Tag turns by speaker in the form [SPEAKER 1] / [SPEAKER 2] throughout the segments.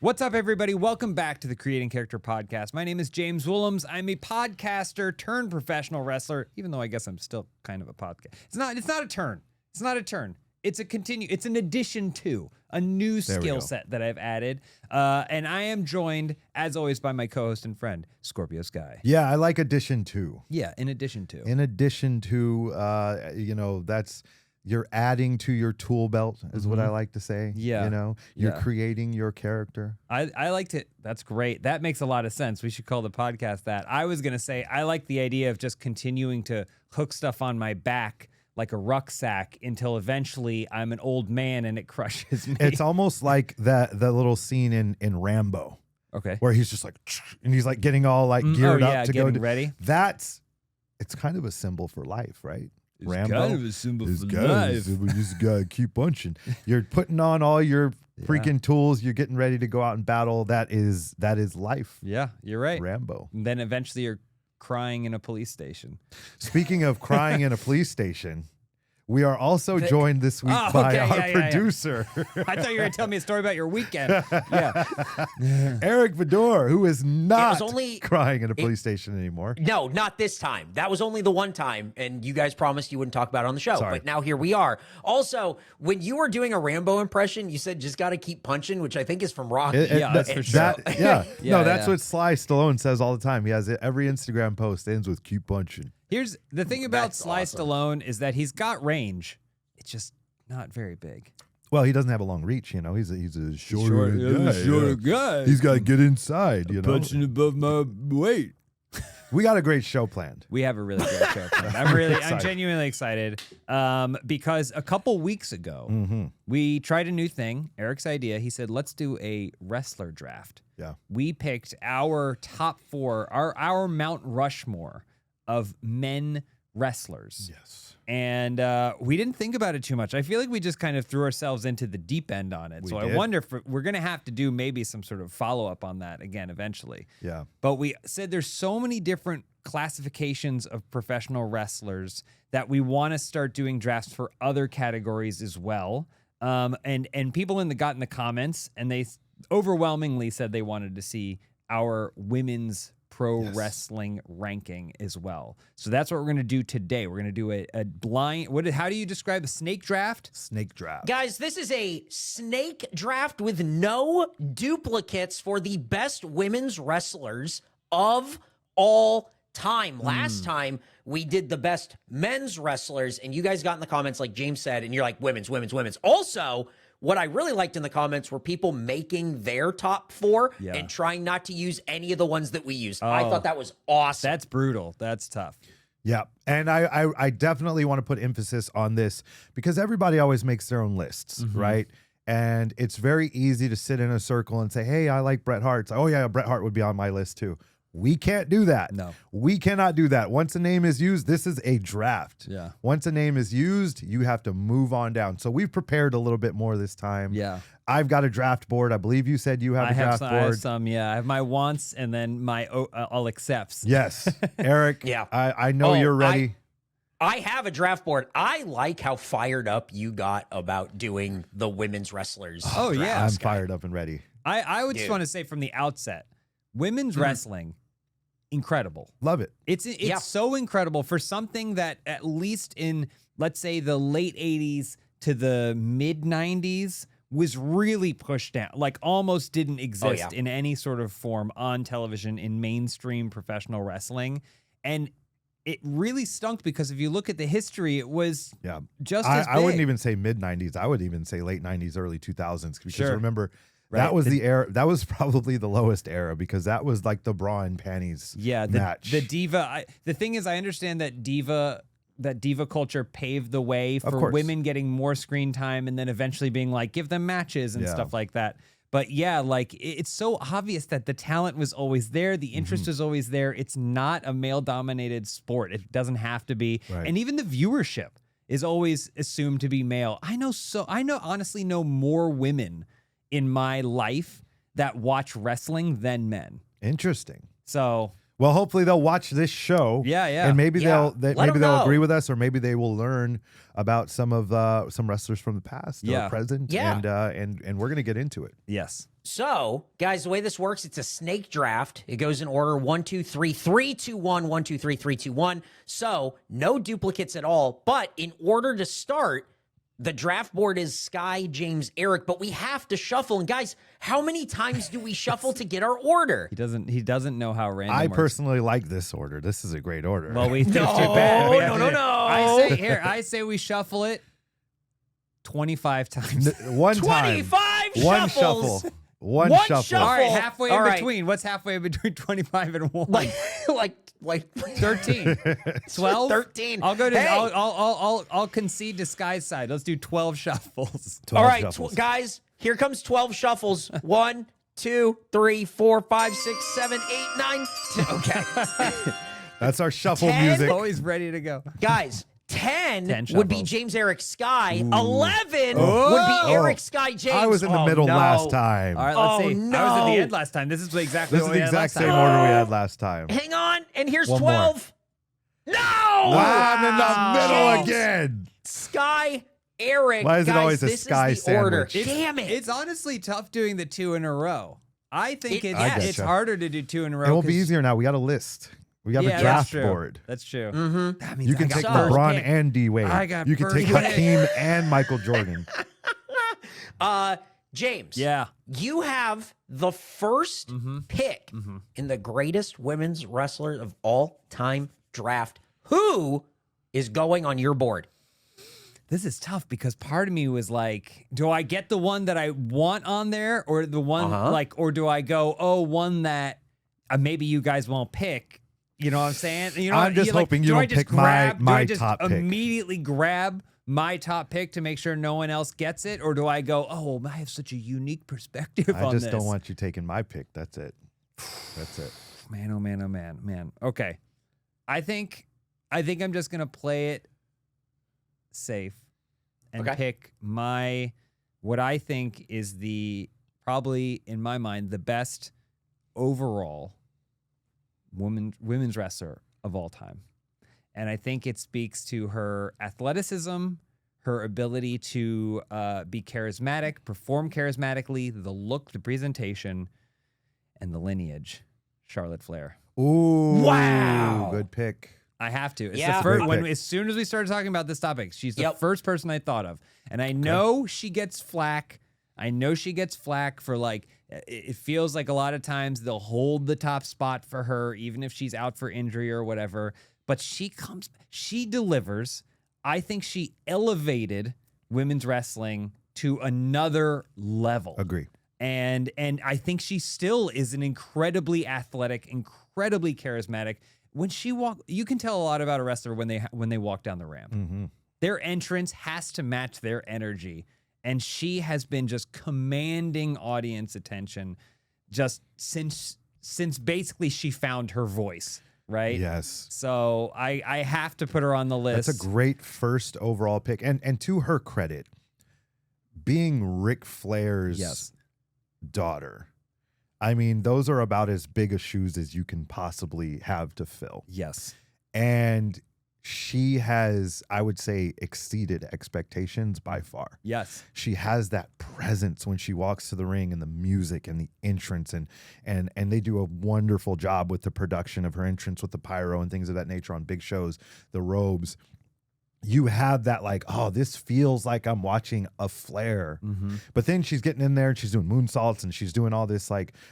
[SPEAKER 1] What's up, everybody? Welcome back to the Creating Character Podcast. My name is James Willems. I'm a podcaster turned professional wrestler, even though I guess I'm still kind of a podcast. It's not a turn. It's not a turn. It's an addition to a new skill set that I've added. And I am joined, as always, by my co-host and friend, Scorpio Sky.
[SPEAKER 2] Yeah, I like addition to.
[SPEAKER 1] Yeah, in addition to.
[SPEAKER 2] In addition to, that's... You're adding to your tool belt is what I like to say.
[SPEAKER 1] Yeah.
[SPEAKER 2] You're creating your character.
[SPEAKER 1] I liked it. That's great. That makes a lot of sense. We should call the podcast that. I was going to say, I like the idea of just continuing to hook stuff on my back like a rucksack until eventually I'm an old man and it crushes me.
[SPEAKER 2] It's almost like that little scene in Rambo.
[SPEAKER 1] Okay.
[SPEAKER 2] Where he's just like, and he's like getting all like geared up to go.
[SPEAKER 1] Ready.
[SPEAKER 2] It's kind of a symbol for life, right?
[SPEAKER 1] It's
[SPEAKER 2] Rambo.
[SPEAKER 1] kind of a symbol for life.
[SPEAKER 2] We just gotta keep punching. You're putting on all your freaking tools. You're getting ready to go out and battle. That is life.
[SPEAKER 1] Yeah, you're right.
[SPEAKER 2] Rambo.
[SPEAKER 1] And then eventually you're crying in a police station.
[SPEAKER 2] Speaking of crying in a police station, we are also joined this week by our producer.
[SPEAKER 1] I thought you were going to tell me a story about your weekend. Yeah.
[SPEAKER 2] Eric Vidor, who is not crying in a police station anymore.
[SPEAKER 3] No, not this time. That was only the one time, and you guys promised you wouldn't talk about it on the show.
[SPEAKER 2] Sorry.
[SPEAKER 3] But now here we are. Also, when you were doing a Rambo impression, you said just got to keep punching, which I think is from Rocky.
[SPEAKER 1] That's for sure.
[SPEAKER 2] That's what Sly Stallone says all the time. He has every Instagram post ends with keep punching.
[SPEAKER 1] Here's the thing about Sly Stallone is that he's got range. It's just not very big.
[SPEAKER 2] Well, he doesn't have a long reach, you know. He's a shorter
[SPEAKER 1] guy.
[SPEAKER 2] He's got to get inside, you know.
[SPEAKER 1] Punching above my weight.
[SPEAKER 2] We got a great show planned.
[SPEAKER 1] We have a really great show planned. I'm genuinely excited because a couple weeks ago, we tried a new thing. Eric's idea. He said, let's do a wrestler draft.
[SPEAKER 2] Yeah.
[SPEAKER 1] We picked our top four, our Mount Rushmore of men wrestlers.
[SPEAKER 2] Yes.
[SPEAKER 1] And we didn't think about it too much. I feel like we just kind of threw ourselves into the deep end on it. I wonder if we're going to have to do maybe some sort of follow-up on that again eventually.
[SPEAKER 2] Yeah.
[SPEAKER 1] But we said there's so many different classifications of professional wrestlers that we want to start doing drafts for other categories as well. And people got in the comments, and they overwhelmingly said they wanted to see our women's pro wrestling ranking as well. So that's what we're going to do today. We're going to do a blind, how do you describe a snake draft?
[SPEAKER 2] Snake draft.
[SPEAKER 3] Guys, this is a snake draft with no duplicates for the best women's wrestlers of all time. Last time we did the best men's wrestlers, and you guys got in the comments like James said, and you're like, women's. Also, what I really liked in the comments were people making their top four and trying not to use any of the ones that we used. I thought that was awesome.
[SPEAKER 1] That's brutal. That's tough.
[SPEAKER 2] Yeah. And I definitely want to put emphasis on this because everybody always makes their own lists, right? And it's very easy to sit in a circle and say, hey, I like Bret Hart. Oh, yeah, Bret Hart would be on my list too. We can't do that.
[SPEAKER 1] No.
[SPEAKER 2] We cannot do that. Once a name is used, this is a draft.
[SPEAKER 1] Yeah.
[SPEAKER 2] Once a name is used, you have to move on down. So we've prepared a little bit more this time.
[SPEAKER 1] Yeah.
[SPEAKER 2] I've got a draft board. I believe you said you have a draft board. I
[SPEAKER 1] have some, yeah. I have my wants and then my all accepts.
[SPEAKER 2] Yes. Eric,
[SPEAKER 3] yeah.
[SPEAKER 2] I know you're ready.
[SPEAKER 3] I have a draft board. I like how fired up you got about doing the women's wrestlers.
[SPEAKER 1] Oh, yeah.
[SPEAKER 2] I'm fired up and ready.
[SPEAKER 1] I would just want to say from the outset, women's wrestling, incredible.
[SPEAKER 2] Love it.
[SPEAKER 1] It's so incredible for something that at least in, let's say, the late 80s to the mid 90s was really pushed down, like almost didn't exist in any sort of form on television in mainstream professional wrestling. And it really stunk because if you look at the history, it was just as big.
[SPEAKER 2] I wouldn't even say mid 90s. I would even say late 90s, early 2000s because remember, that was the era. That was probably the lowest era because that was like the bra and panties match.
[SPEAKER 1] The diva. The thing is, I understand that diva culture paved the way for women getting more screen time and then eventually being like, give them matches and stuff like that. But yeah, like it's so obvious that the talent was always there. The interest was always there. It's not a male dominated sport. It doesn't have to be. Right. And even the viewership is always assumed to be male. I honestly know more women in my life that watch wrestling than men.
[SPEAKER 2] Interesting.
[SPEAKER 1] So
[SPEAKER 2] Well, hopefully they'll watch this show.
[SPEAKER 1] Yeah, yeah.
[SPEAKER 2] And maybe they'll
[SPEAKER 3] know.
[SPEAKER 2] agree with us, or maybe they will learn about some wrestlers from the past or present.
[SPEAKER 3] Yeah.
[SPEAKER 2] And we're gonna get into it.
[SPEAKER 1] Yes.
[SPEAKER 3] So, guys, the way this works, it's a snake draft. It goes in order 1, 2, 3, 3, 2, 1, 1, 2, 3, 3, 2, 1. So, no duplicates at all. But in order to start, the draft board is Sky, James, Eric, but we have to shuffle. And guys, how many times do we shuffle to get our order?
[SPEAKER 1] He doesn't know how random
[SPEAKER 2] I
[SPEAKER 1] works.
[SPEAKER 2] personally like this order. This is a great order.
[SPEAKER 1] Well, we think too bad.
[SPEAKER 3] No.
[SPEAKER 1] I say we shuffle it 25 times.
[SPEAKER 2] One time.
[SPEAKER 3] 25
[SPEAKER 2] One
[SPEAKER 3] shuffles.
[SPEAKER 2] shuffle. One shuffle.
[SPEAKER 1] All right, halfway
[SPEAKER 3] All
[SPEAKER 1] in
[SPEAKER 3] right.
[SPEAKER 1] between. What's halfway between 25 and 1?
[SPEAKER 3] like
[SPEAKER 1] 13. 12?
[SPEAKER 3] 13.
[SPEAKER 1] I'll go to
[SPEAKER 3] Hey.
[SPEAKER 1] I'll concede to Sky's side. Let's do 12 shuffles.
[SPEAKER 2] 12
[SPEAKER 3] All right,
[SPEAKER 2] shuffles.
[SPEAKER 3] guys, here comes 12 shuffles. 1, 2, 3, 4, 5, 6, 7, 8, 9, 10. Okay.
[SPEAKER 2] That's our shuffle
[SPEAKER 3] 10.
[SPEAKER 2] music.
[SPEAKER 1] Always ready to go.
[SPEAKER 3] Guys, 10
[SPEAKER 1] 10
[SPEAKER 3] would be
[SPEAKER 1] shuffles.
[SPEAKER 3] James Eric Sky. 11
[SPEAKER 2] Oh.
[SPEAKER 3] would be
[SPEAKER 2] Oh.
[SPEAKER 3] Eric Sky James.
[SPEAKER 2] I was in the
[SPEAKER 3] Oh,
[SPEAKER 2] middle
[SPEAKER 3] no.
[SPEAKER 2] last time.
[SPEAKER 1] All right, let's
[SPEAKER 3] Oh,
[SPEAKER 1] see.
[SPEAKER 3] no.
[SPEAKER 1] I was at the end last time. This is exactly
[SPEAKER 2] This is
[SPEAKER 1] what we
[SPEAKER 2] the
[SPEAKER 1] had
[SPEAKER 2] exact
[SPEAKER 1] last
[SPEAKER 2] same
[SPEAKER 1] time.
[SPEAKER 2] order we had last time.
[SPEAKER 3] Hang on, and here's
[SPEAKER 2] One more.
[SPEAKER 3] 12. No!
[SPEAKER 2] I'm in the middle
[SPEAKER 3] James.
[SPEAKER 2] again.
[SPEAKER 3] Sky, Eric.
[SPEAKER 2] Why is it
[SPEAKER 3] guys,
[SPEAKER 2] always a
[SPEAKER 3] this
[SPEAKER 2] Sky
[SPEAKER 3] is the order.
[SPEAKER 2] sandwich?
[SPEAKER 3] Damn it.
[SPEAKER 1] It's honestly tough doing the 2 in a row. I think
[SPEAKER 3] I
[SPEAKER 1] it's
[SPEAKER 2] getcha.
[SPEAKER 1] harder to do 2 in a row.
[SPEAKER 2] It will be
[SPEAKER 1] 'cause-
[SPEAKER 2] easier now. We got a list. We got
[SPEAKER 1] Yeah,
[SPEAKER 2] a
[SPEAKER 1] that's
[SPEAKER 2] draft
[SPEAKER 1] true.
[SPEAKER 2] board.
[SPEAKER 1] That's true.
[SPEAKER 3] Mhm.
[SPEAKER 1] That means
[SPEAKER 2] You
[SPEAKER 1] I
[SPEAKER 2] can
[SPEAKER 1] got
[SPEAKER 2] take
[SPEAKER 1] first
[SPEAKER 2] LeBron
[SPEAKER 1] pick.
[SPEAKER 2] and D-Wade.
[SPEAKER 1] I got
[SPEAKER 2] You can take
[SPEAKER 1] first pick.
[SPEAKER 2] Hakeem and Michael Jordan.
[SPEAKER 3] James.
[SPEAKER 1] Yeah.
[SPEAKER 3] You have the first
[SPEAKER 1] Mm-hmm.
[SPEAKER 3] pick in the greatest women's wrestler of all time draft. Who is going on your board?
[SPEAKER 1] This is tough because part of me was like, do I get the one that I want on there or the one or do I go, one that maybe you guys won't pick? You know what I'm saying? You know,
[SPEAKER 2] I'm just hoping you don't pick my top pick.
[SPEAKER 1] Immediately grab my top pick to make sure no one else gets it? Or do I go, I have such a unique perspective
[SPEAKER 2] I
[SPEAKER 1] on this?
[SPEAKER 2] just don't want you taking my pick. That's it. That's it.
[SPEAKER 1] Man, oh man, oh man, man. Okay. I think I'm just gonna play it safe and pick what I think is probably in my mind the best overall women's wrestler of all time. And I think it speaks to her athleticism, her ability to be charismatic, perform charismatically, the look, the presentation, and the lineage. Charlotte Flair.
[SPEAKER 2] Ooh.
[SPEAKER 3] Wow.
[SPEAKER 2] Good pick.
[SPEAKER 1] I have to. It's
[SPEAKER 3] Yeah.
[SPEAKER 1] the first,
[SPEAKER 2] Great pick.
[SPEAKER 1] as soon as we started talking about this topic, she's the
[SPEAKER 3] Yep.
[SPEAKER 1] first person I thought of. And I know she gets flack. I know she gets flack for it feels like a lot of times they'll hold the top spot for her, even if she's out for injury or whatever. But she delivers. I think she elevated women's wrestling to another level.
[SPEAKER 2] Agree.
[SPEAKER 1] And I think she still is an incredibly athletic, incredibly charismatic. When she you can tell a lot about a wrestler when they walk down the ramp.
[SPEAKER 2] Mm-hmm.
[SPEAKER 1] Their entrance has to match their energy, and she has been just commanding audience attention just since basically she found her voice, right?
[SPEAKER 2] Yes.
[SPEAKER 1] So I have to put her on the list.
[SPEAKER 2] That's a great first overall pick. And to her credit, being Ric Flair's daughter, I mean, those are about as big a shoes as you can possibly have to fill.
[SPEAKER 1] Yes.
[SPEAKER 2] And she has, I would say, exceeded expectations by far.
[SPEAKER 1] Yes.
[SPEAKER 2] She has that presence when she walks to the ring, and the music and the entrance, and they do a wonderful job with the production of her entrance with the pyro and things of that nature on big shows, the robes. You have that this feels like I'm watching a Flair.
[SPEAKER 1] Mm-hmm.
[SPEAKER 2] But then she's getting in there and she's doing moonsaults and she's doing all this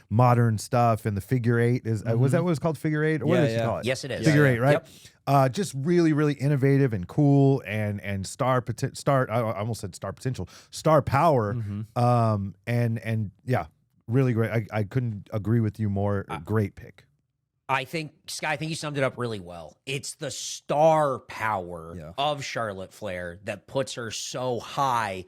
[SPEAKER 2] modern stuff. And the figure eight was that what it's called? Figure eight? Or what does she call it?
[SPEAKER 3] Yes, it is.
[SPEAKER 2] Figure eight, right?
[SPEAKER 3] Yep.
[SPEAKER 2] Just really, really innovative and cool and star I almost said star potential, star power.
[SPEAKER 1] Mm-hmm.
[SPEAKER 2] And yeah, really great. I couldn't agree with you more. Great pick.
[SPEAKER 3] I think, Sky, you summed it up really well. It's the star power of Charlotte Flair that puts her so high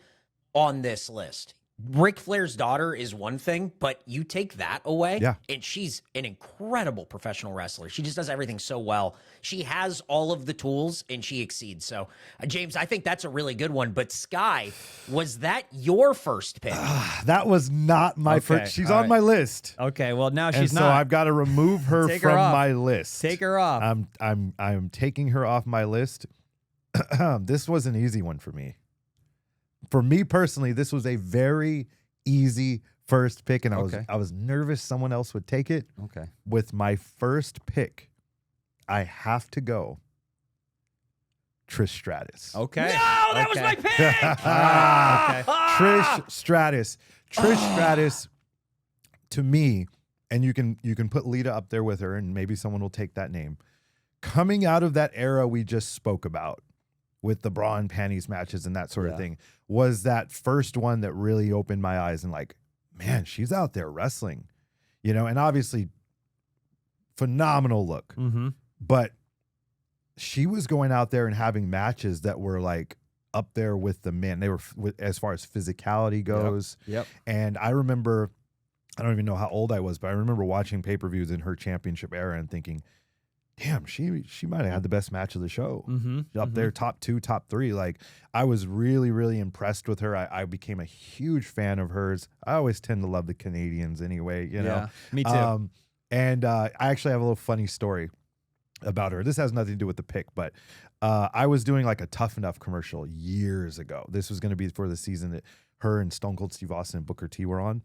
[SPEAKER 3] on this list. Ric Flair's daughter is one thing, but you take that away,
[SPEAKER 2] Yeah.
[SPEAKER 3] and she's an incredible professional wrestler. She just does everything so well. She has all of the tools, and she exceeds. So, James, I think that's a really good one. But Sky, was that your first pick?
[SPEAKER 2] That was not my first. She's on my list.
[SPEAKER 1] Okay, well now
[SPEAKER 2] And
[SPEAKER 1] she's
[SPEAKER 2] so
[SPEAKER 1] not.
[SPEAKER 2] I've got to remove her
[SPEAKER 1] Take her
[SPEAKER 2] from
[SPEAKER 1] off.
[SPEAKER 2] my list.
[SPEAKER 1] Take her off.
[SPEAKER 2] I'm taking her off my list. This was an easy one for me. For me personally, this was a very easy first pick, and I was nervous someone else would take it.
[SPEAKER 1] Okay.
[SPEAKER 2] With my first pick, I have to go Trish Stratus.
[SPEAKER 1] Okay.
[SPEAKER 3] No, that was my pick.
[SPEAKER 1] Okay.
[SPEAKER 2] Trish Stratus. Trish Stratus, to me, and you can put Lita up there with her, and maybe someone will take that name. Coming out of that era we just spoke about, with the bra and panties matches and that sort of thing, was that first one that really opened my eyes and like, man, she's out there wrestling, you know, and obviously phenomenal look, but she was going out there and having matches that were like up there with the men. They were, as far as physicality goes.
[SPEAKER 1] Yep.
[SPEAKER 2] And I remember, I don't even know how old I was, but I remember watching pay-per-views in her championship era and thinking, damn, she might have had the best match of the show. Up there, top 2, top 3. Like, I was really, really impressed with her. I became a huge fan of hers. I always tend to love the Canadians anyway, you know?
[SPEAKER 1] Me too.
[SPEAKER 2] And I actually have a little funny story about her. This has nothing to do with the pick, but I was doing like a Tough Enough commercial years ago. This was going to be for the season that her and Stone Cold Steve Austin and Booker T were on.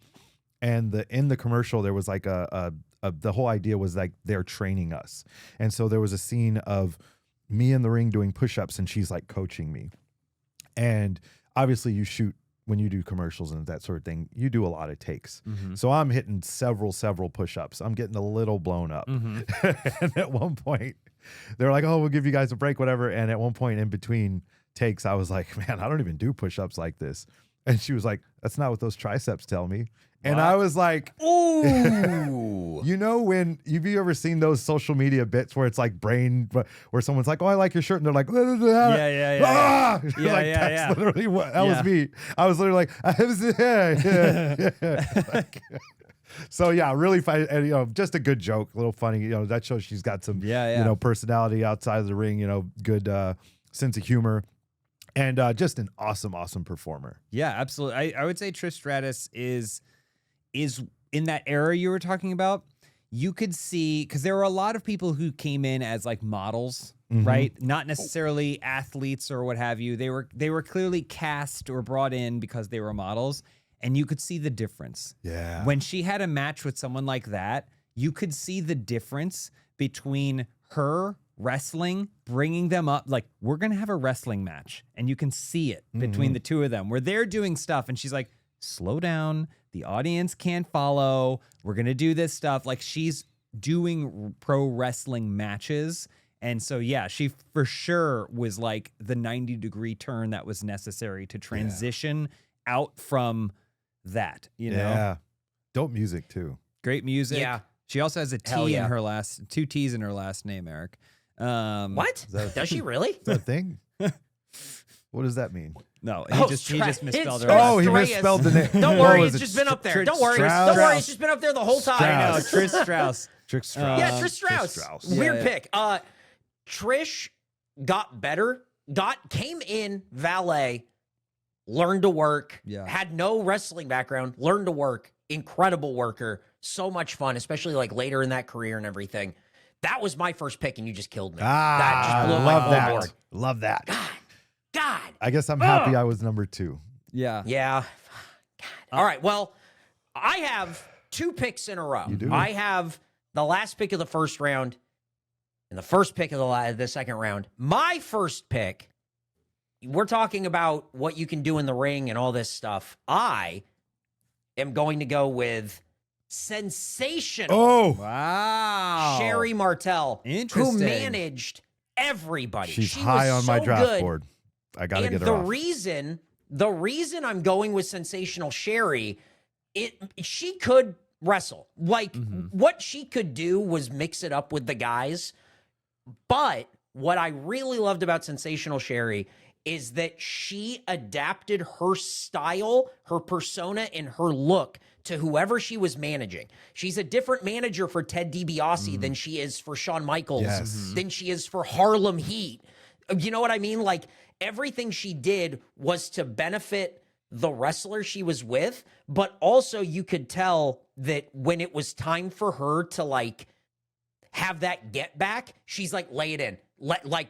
[SPEAKER 2] And in the commercial, there was like the whole idea was like they're training us. And so there was a scene of me in the ring doing push-ups and she's like coaching me. And obviously you shoot, when you do commercials and that sort of thing, you do a lot of takes. So I'm hitting several push-ups. I'm getting a little blown up. And at one point, they're like, oh, we'll give you guys a break, whatever. And at one point in between takes, I was like, man, I don't even do push-ups like this. And she was like, that's not what those triceps tell me. And I was like,
[SPEAKER 3] ooh.
[SPEAKER 2] You know, when have you ever seen those social media bits where it's like where someone's like, oh, I like your shirt. And they're like,
[SPEAKER 1] Yeah.
[SPEAKER 2] Ah!
[SPEAKER 1] Yeah,
[SPEAKER 2] like,
[SPEAKER 1] yeah,
[SPEAKER 2] that's literally what, that was me. I was literally like, like, so yeah, really funny. And, you know, just a good joke, a little funny, you know, that shows she's got some, you know, personality outside of the ring, you know, good sense of humor. And just an awesome performer.
[SPEAKER 1] Yeah, absolutely. I would say Trish Stratus is in that era you were talking about. You could see, because there were a lot of people who came in as like models, right? Not necessarily athletes or what have you. They were clearly cast or brought in because they were models, and you could see the difference.
[SPEAKER 2] Yeah.
[SPEAKER 1] When she had a match with someone like that, you could see the difference between her wrestling, bringing them up, like, we're gonna have a wrestling match, and you can see it between the two of them where they're doing stuff and she's like, slow down, the audience can't follow, we're gonna do this stuff. Like, she's doing pro wrestling matches. And so yeah, she for sure was like the 90-degree turn that was necessary to transition out from that, you know.
[SPEAKER 2] Yeah, dope music too.
[SPEAKER 1] Great music.
[SPEAKER 3] Yeah.
[SPEAKER 1] She also has a T in her last, 2 T's in her last name, Eric.
[SPEAKER 3] What? Does she really?
[SPEAKER 2] Is that a thing? What does that mean?
[SPEAKER 1] No, he just misspelled her.
[SPEAKER 2] Oh, he misspelled the name.
[SPEAKER 3] Don't worry, it's just been up there. Don't worry, it's just been up there the whole time.
[SPEAKER 1] I know, Trish Strauss.
[SPEAKER 2] Trish Strauss.
[SPEAKER 3] Yeah, Trish Strauss. Weird pick. Trish got better, came in valet, learned to work, had no wrestling background, learned to work, incredible worker, so much fun, especially like later in that career and everything. That was my first pick, and you just killed me. That just blew my whole board.
[SPEAKER 2] Love that.
[SPEAKER 3] God.
[SPEAKER 2] I guess I'm happy I was number 2.
[SPEAKER 1] Yeah.
[SPEAKER 3] God. All right. Well, I have 2 picks in a row.
[SPEAKER 2] You do?
[SPEAKER 3] I have the last pick of the first round and the first pick of the second round. My first pick, we're talking about what you can do in the ring and all this stuff. I am going to go with sensational.
[SPEAKER 2] Oh,
[SPEAKER 1] wow.
[SPEAKER 3] Sherry Martel,
[SPEAKER 1] Interesting.
[SPEAKER 3] who managed everybody.
[SPEAKER 2] She's
[SPEAKER 3] she
[SPEAKER 2] high
[SPEAKER 3] was
[SPEAKER 2] on my
[SPEAKER 3] so
[SPEAKER 2] draft
[SPEAKER 3] good.
[SPEAKER 2] board. I got to get her
[SPEAKER 3] the
[SPEAKER 2] off.
[SPEAKER 3] The reason I'm going with sensational Sherry, she could wrestle. Like, what she could do was mix it up with the guys. But what I really loved about sensational Sherry is that she adapted her style, her persona, and her look to whoever she was managing. She's a different manager for Ted DiBiase than she is for Shawn Michaels, than she is for Harlem Heat. You know what I mean? Like, everything she did was to benefit the wrestler she was with, but also you could tell that when it was time for her to, like, have that get back, she's like, lay it in.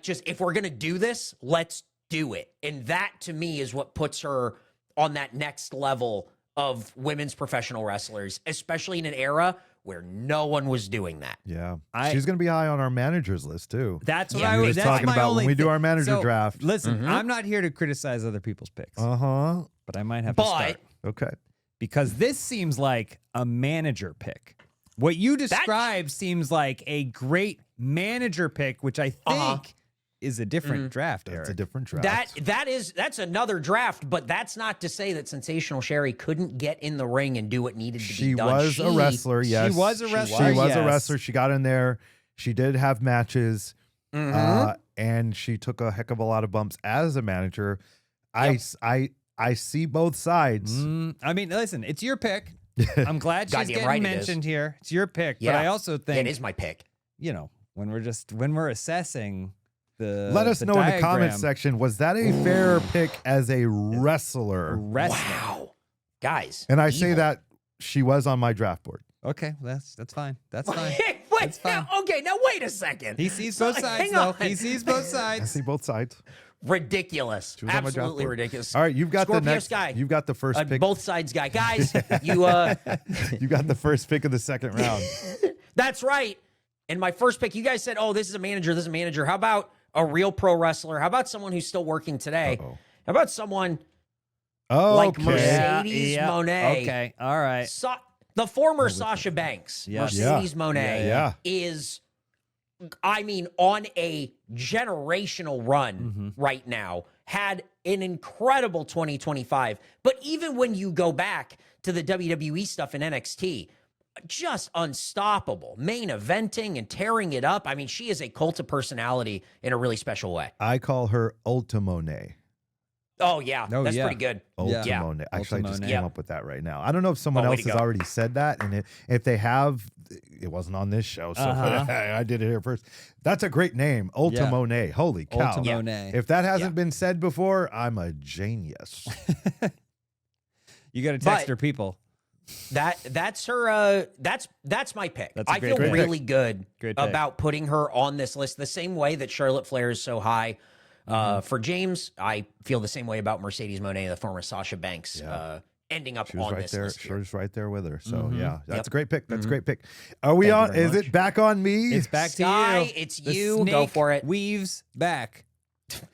[SPEAKER 3] Just, if we're going to do this, let's do it. And that, to me, is what puts her on that next level of women's professional wrestlers, especially in an era where no one was doing that.
[SPEAKER 2] Yeah. She's going to be high on our managers list, too.
[SPEAKER 1] That's what
[SPEAKER 3] Yeah.
[SPEAKER 1] I
[SPEAKER 2] We were
[SPEAKER 1] was
[SPEAKER 2] talking about when we do our manager draft.
[SPEAKER 1] Listen, I'm not here to criticize other people's picks, but I might have to start.
[SPEAKER 2] Okay.
[SPEAKER 1] Because this seems like a manager pick. What you described seems like a great manager pick, which I think is a different draft, Eric.
[SPEAKER 2] It's a different draft.
[SPEAKER 3] That's another draft, but that's not to say that Sensational Sherry couldn't get in the ring and do what needed to be done.
[SPEAKER 2] She was a wrestler, yes.
[SPEAKER 1] She was a wrestler,
[SPEAKER 2] She was a wrestler. She got in there. She did have matches, and she took a heck of a lot of bumps as a manager.
[SPEAKER 3] Yep.
[SPEAKER 2] I see both sides.
[SPEAKER 1] I mean, listen, it's your pick. I'm glad she's getting mentioned here. It's your pick, but I also think
[SPEAKER 3] it is my pick.
[SPEAKER 1] You know, when we're assessing
[SPEAKER 2] let us know in the comments section, was that a fair pick as a wrestler?
[SPEAKER 3] Wow. Guys.
[SPEAKER 2] And I say that she was on my draft board.
[SPEAKER 1] Okay, that's fine. That's fine.
[SPEAKER 3] Wait,
[SPEAKER 1] That's fine.
[SPEAKER 3] okay, now wait a second.
[SPEAKER 1] He sees both sides, though. He sees both sides.
[SPEAKER 2] I see both sides.
[SPEAKER 3] Ridiculous. Absolutely ridiculous.
[SPEAKER 2] All right, you've got
[SPEAKER 3] Scorpio
[SPEAKER 2] the next.
[SPEAKER 3] Sky.
[SPEAKER 2] You've got the first pick.
[SPEAKER 3] Both sides guy. Guys, you
[SPEAKER 2] got the first pick of the second round.
[SPEAKER 3] That's right. And my first pick, you guys said, oh, this is a manager, this is a manager. How about a real pro wrestler? How about someone who's still working today? How about someone like Mercedes Moné?
[SPEAKER 1] Okay, all right.
[SPEAKER 3] The former Sasha Banks, Mercedes Moné, is, I mean, on a generational run right now, had an incredible 2025. But even when you go back to the WWE stuff in NXT, just unstoppable, main eventing and tearing it up. I mean, she is a cult of personality in a really special way.
[SPEAKER 2] I call her Ultimone.
[SPEAKER 3] Oh, yeah. That's pretty good.
[SPEAKER 2] Ultimone. Actually, I just came up with that right now. I don't know if someone else has already said that. And if they have, it wasn't on this show. So I did it here first. That's a great name. Ultimone. Holy cow.
[SPEAKER 1] Ultimone.
[SPEAKER 2] If that hasn't been said before, I'm a genius.
[SPEAKER 1] You got to text her people.
[SPEAKER 3] That's her. That's my pick. I feel really good about putting her on this list. The same way that Charlotte Flair is so high for James, I feel the same way about Mercedes Moné, the former Sasha Banks, ending up on this list.
[SPEAKER 2] She was right there with her. So yeah, that's a great pick. That's a great pick. Are we on? Is it back on me?
[SPEAKER 1] It's back to you.
[SPEAKER 3] It's you. Go for it.
[SPEAKER 1] Weaves back.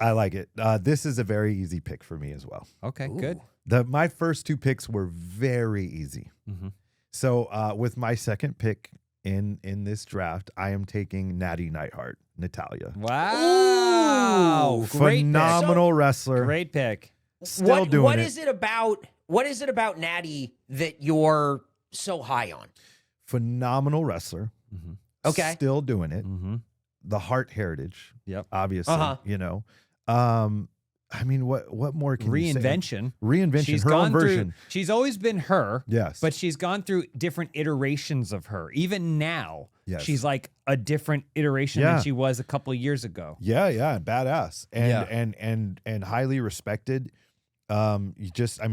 [SPEAKER 2] I like it. This is a very easy pick for me as well.
[SPEAKER 1] Okay, good.
[SPEAKER 2] My first two picks were very easy. So with my second pick in this draft, I am taking Natty Neidhart, Natalya.
[SPEAKER 1] Wow.
[SPEAKER 2] Phenomenal wrestler.
[SPEAKER 1] Great pick.
[SPEAKER 2] Still doing
[SPEAKER 3] what is it about Natty that you're so high on?
[SPEAKER 2] Phenomenal wrestler.
[SPEAKER 3] Okay.
[SPEAKER 2] Still doing it. The Hart heritage.
[SPEAKER 1] Yep.
[SPEAKER 2] Obviously, you know. I mean, what more can you say? Reinvention.
[SPEAKER 1] She's
[SPEAKER 2] her own version.
[SPEAKER 1] She's always been her.
[SPEAKER 2] Yes.
[SPEAKER 1] But she's gone through different iterations of her. Even now, she's like a different iteration than she was a couple of years ago.
[SPEAKER 2] Yeah, badass. And highly respected.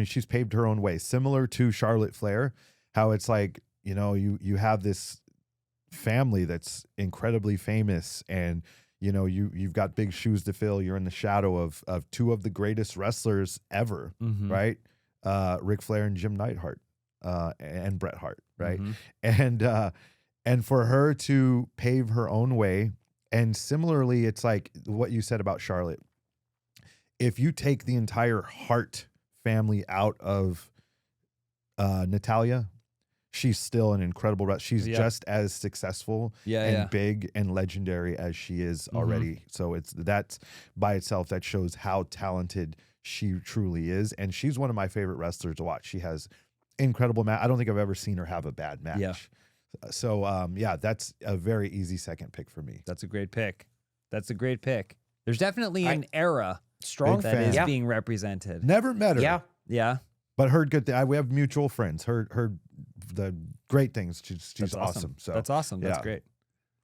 [SPEAKER 2] She's paved her own way. Similar to Charlotte Flair, how it's like, you know, you have this family that's incredibly famous, and you know, you've got big shoes to fill. You're in the shadow of two of the greatest wrestlers ever, right? Ric Flair and Jim Neidhart, and Bret Hart, right? And for her to pave her own way, and similarly, it's like what you said about Charlotte. If you take the entire Hart family out of Natalya, she's still an incredible wrestler. She's just as successful and big and legendary as she is already. So that's by itself, that shows how talented she truly is. And she's one of my favorite wrestlers to watch. She has incredible match. I don't think I've ever seen her have a bad match.
[SPEAKER 1] Yeah.
[SPEAKER 2] So that's a very easy second pick for me.
[SPEAKER 1] That's a great pick. There's definitely an era
[SPEAKER 3] Strong.
[SPEAKER 1] that is being represented.
[SPEAKER 2] Never met her.
[SPEAKER 3] Yeah.
[SPEAKER 1] Yeah.
[SPEAKER 2] But heard good things. We have mutual friends. Heard the great things. She's awesome. So
[SPEAKER 1] that's awesome. That's great.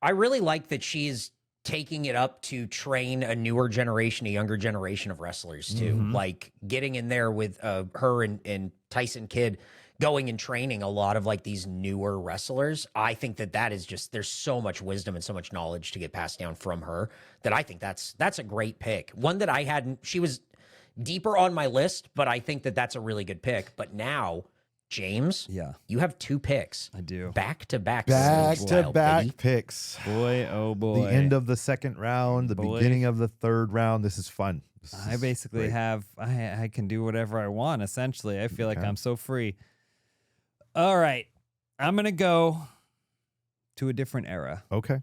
[SPEAKER 3] I really like that she's taking it up to train a newer generation, a younger generation of wrestlers too. Like getting in there with her and Tyson Kidd going and training a lot of like these newer wrestlers. I think that is just, there's so much wisdom and so much knowledge to get passed down from her that I think that's a great pick. One that I hadn't, she was deeper on my list, but I think that's a really good pick. But now, James, you have 2 picks.
[SPEAKER 1] I do.
[SPEAKER 3] Back-to-back
[SPEAKER 2] picks.
[SPEAKER 1] Boy, oh boy.
[SPEAKER 2] The end of the second round, the beginning of the third round. This is fun.
[SPEAKER 1] I basically I can do whatever I want, essentially. I feel like I'm so free. All right. I'm going to go to a different era.
[SPEAKER 2] Okay.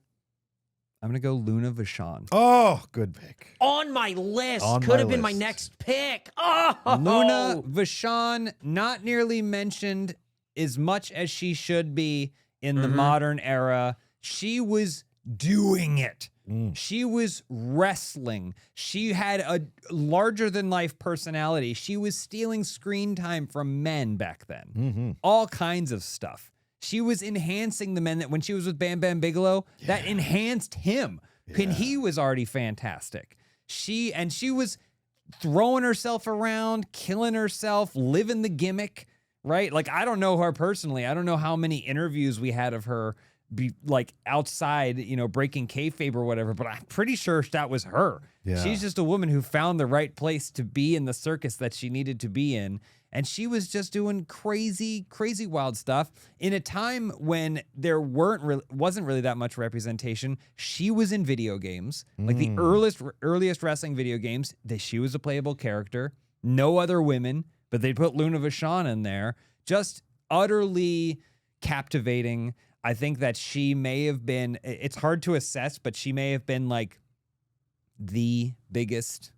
[SPEAKER 1] I'm going to go Luna Vachon.
[SPEAKER 2] Oh, good pick.
[SPEAKER 3] On my list. Could have been my next pick. Oh!
[SPEAKER 1] Luna Vachon, not nearly mentioned as much as she should be in the modern era. She was doing it. She was wrestling. She had a larger-than-life personality. She was stealing screen time from men back then. All kinds of stuff. She was enhancing the men that when she was with Bam Bam Bigelow, that enhanced him. And he was already fantastic. She was throwing herself around, killing herself, living the gimmick, right? Like, I don't know her personally. I don't know how many interviews we had of her be like outside, breaking kayfabe or whatever, but I'm pretty sure that was her. Yeah. She's just a woman who found the right place to be in the circus that she needed to be in. And she was just doing crazy, crazy wild stuff in a time when there wasn't really that much representation. She was in video games, like the earliest wrestling video games. She was a playable character. No other women, but they put Luna Vachon in there. Just utterly captivating. I think that she may have been, it's hard to assess, but she may have been like the biggest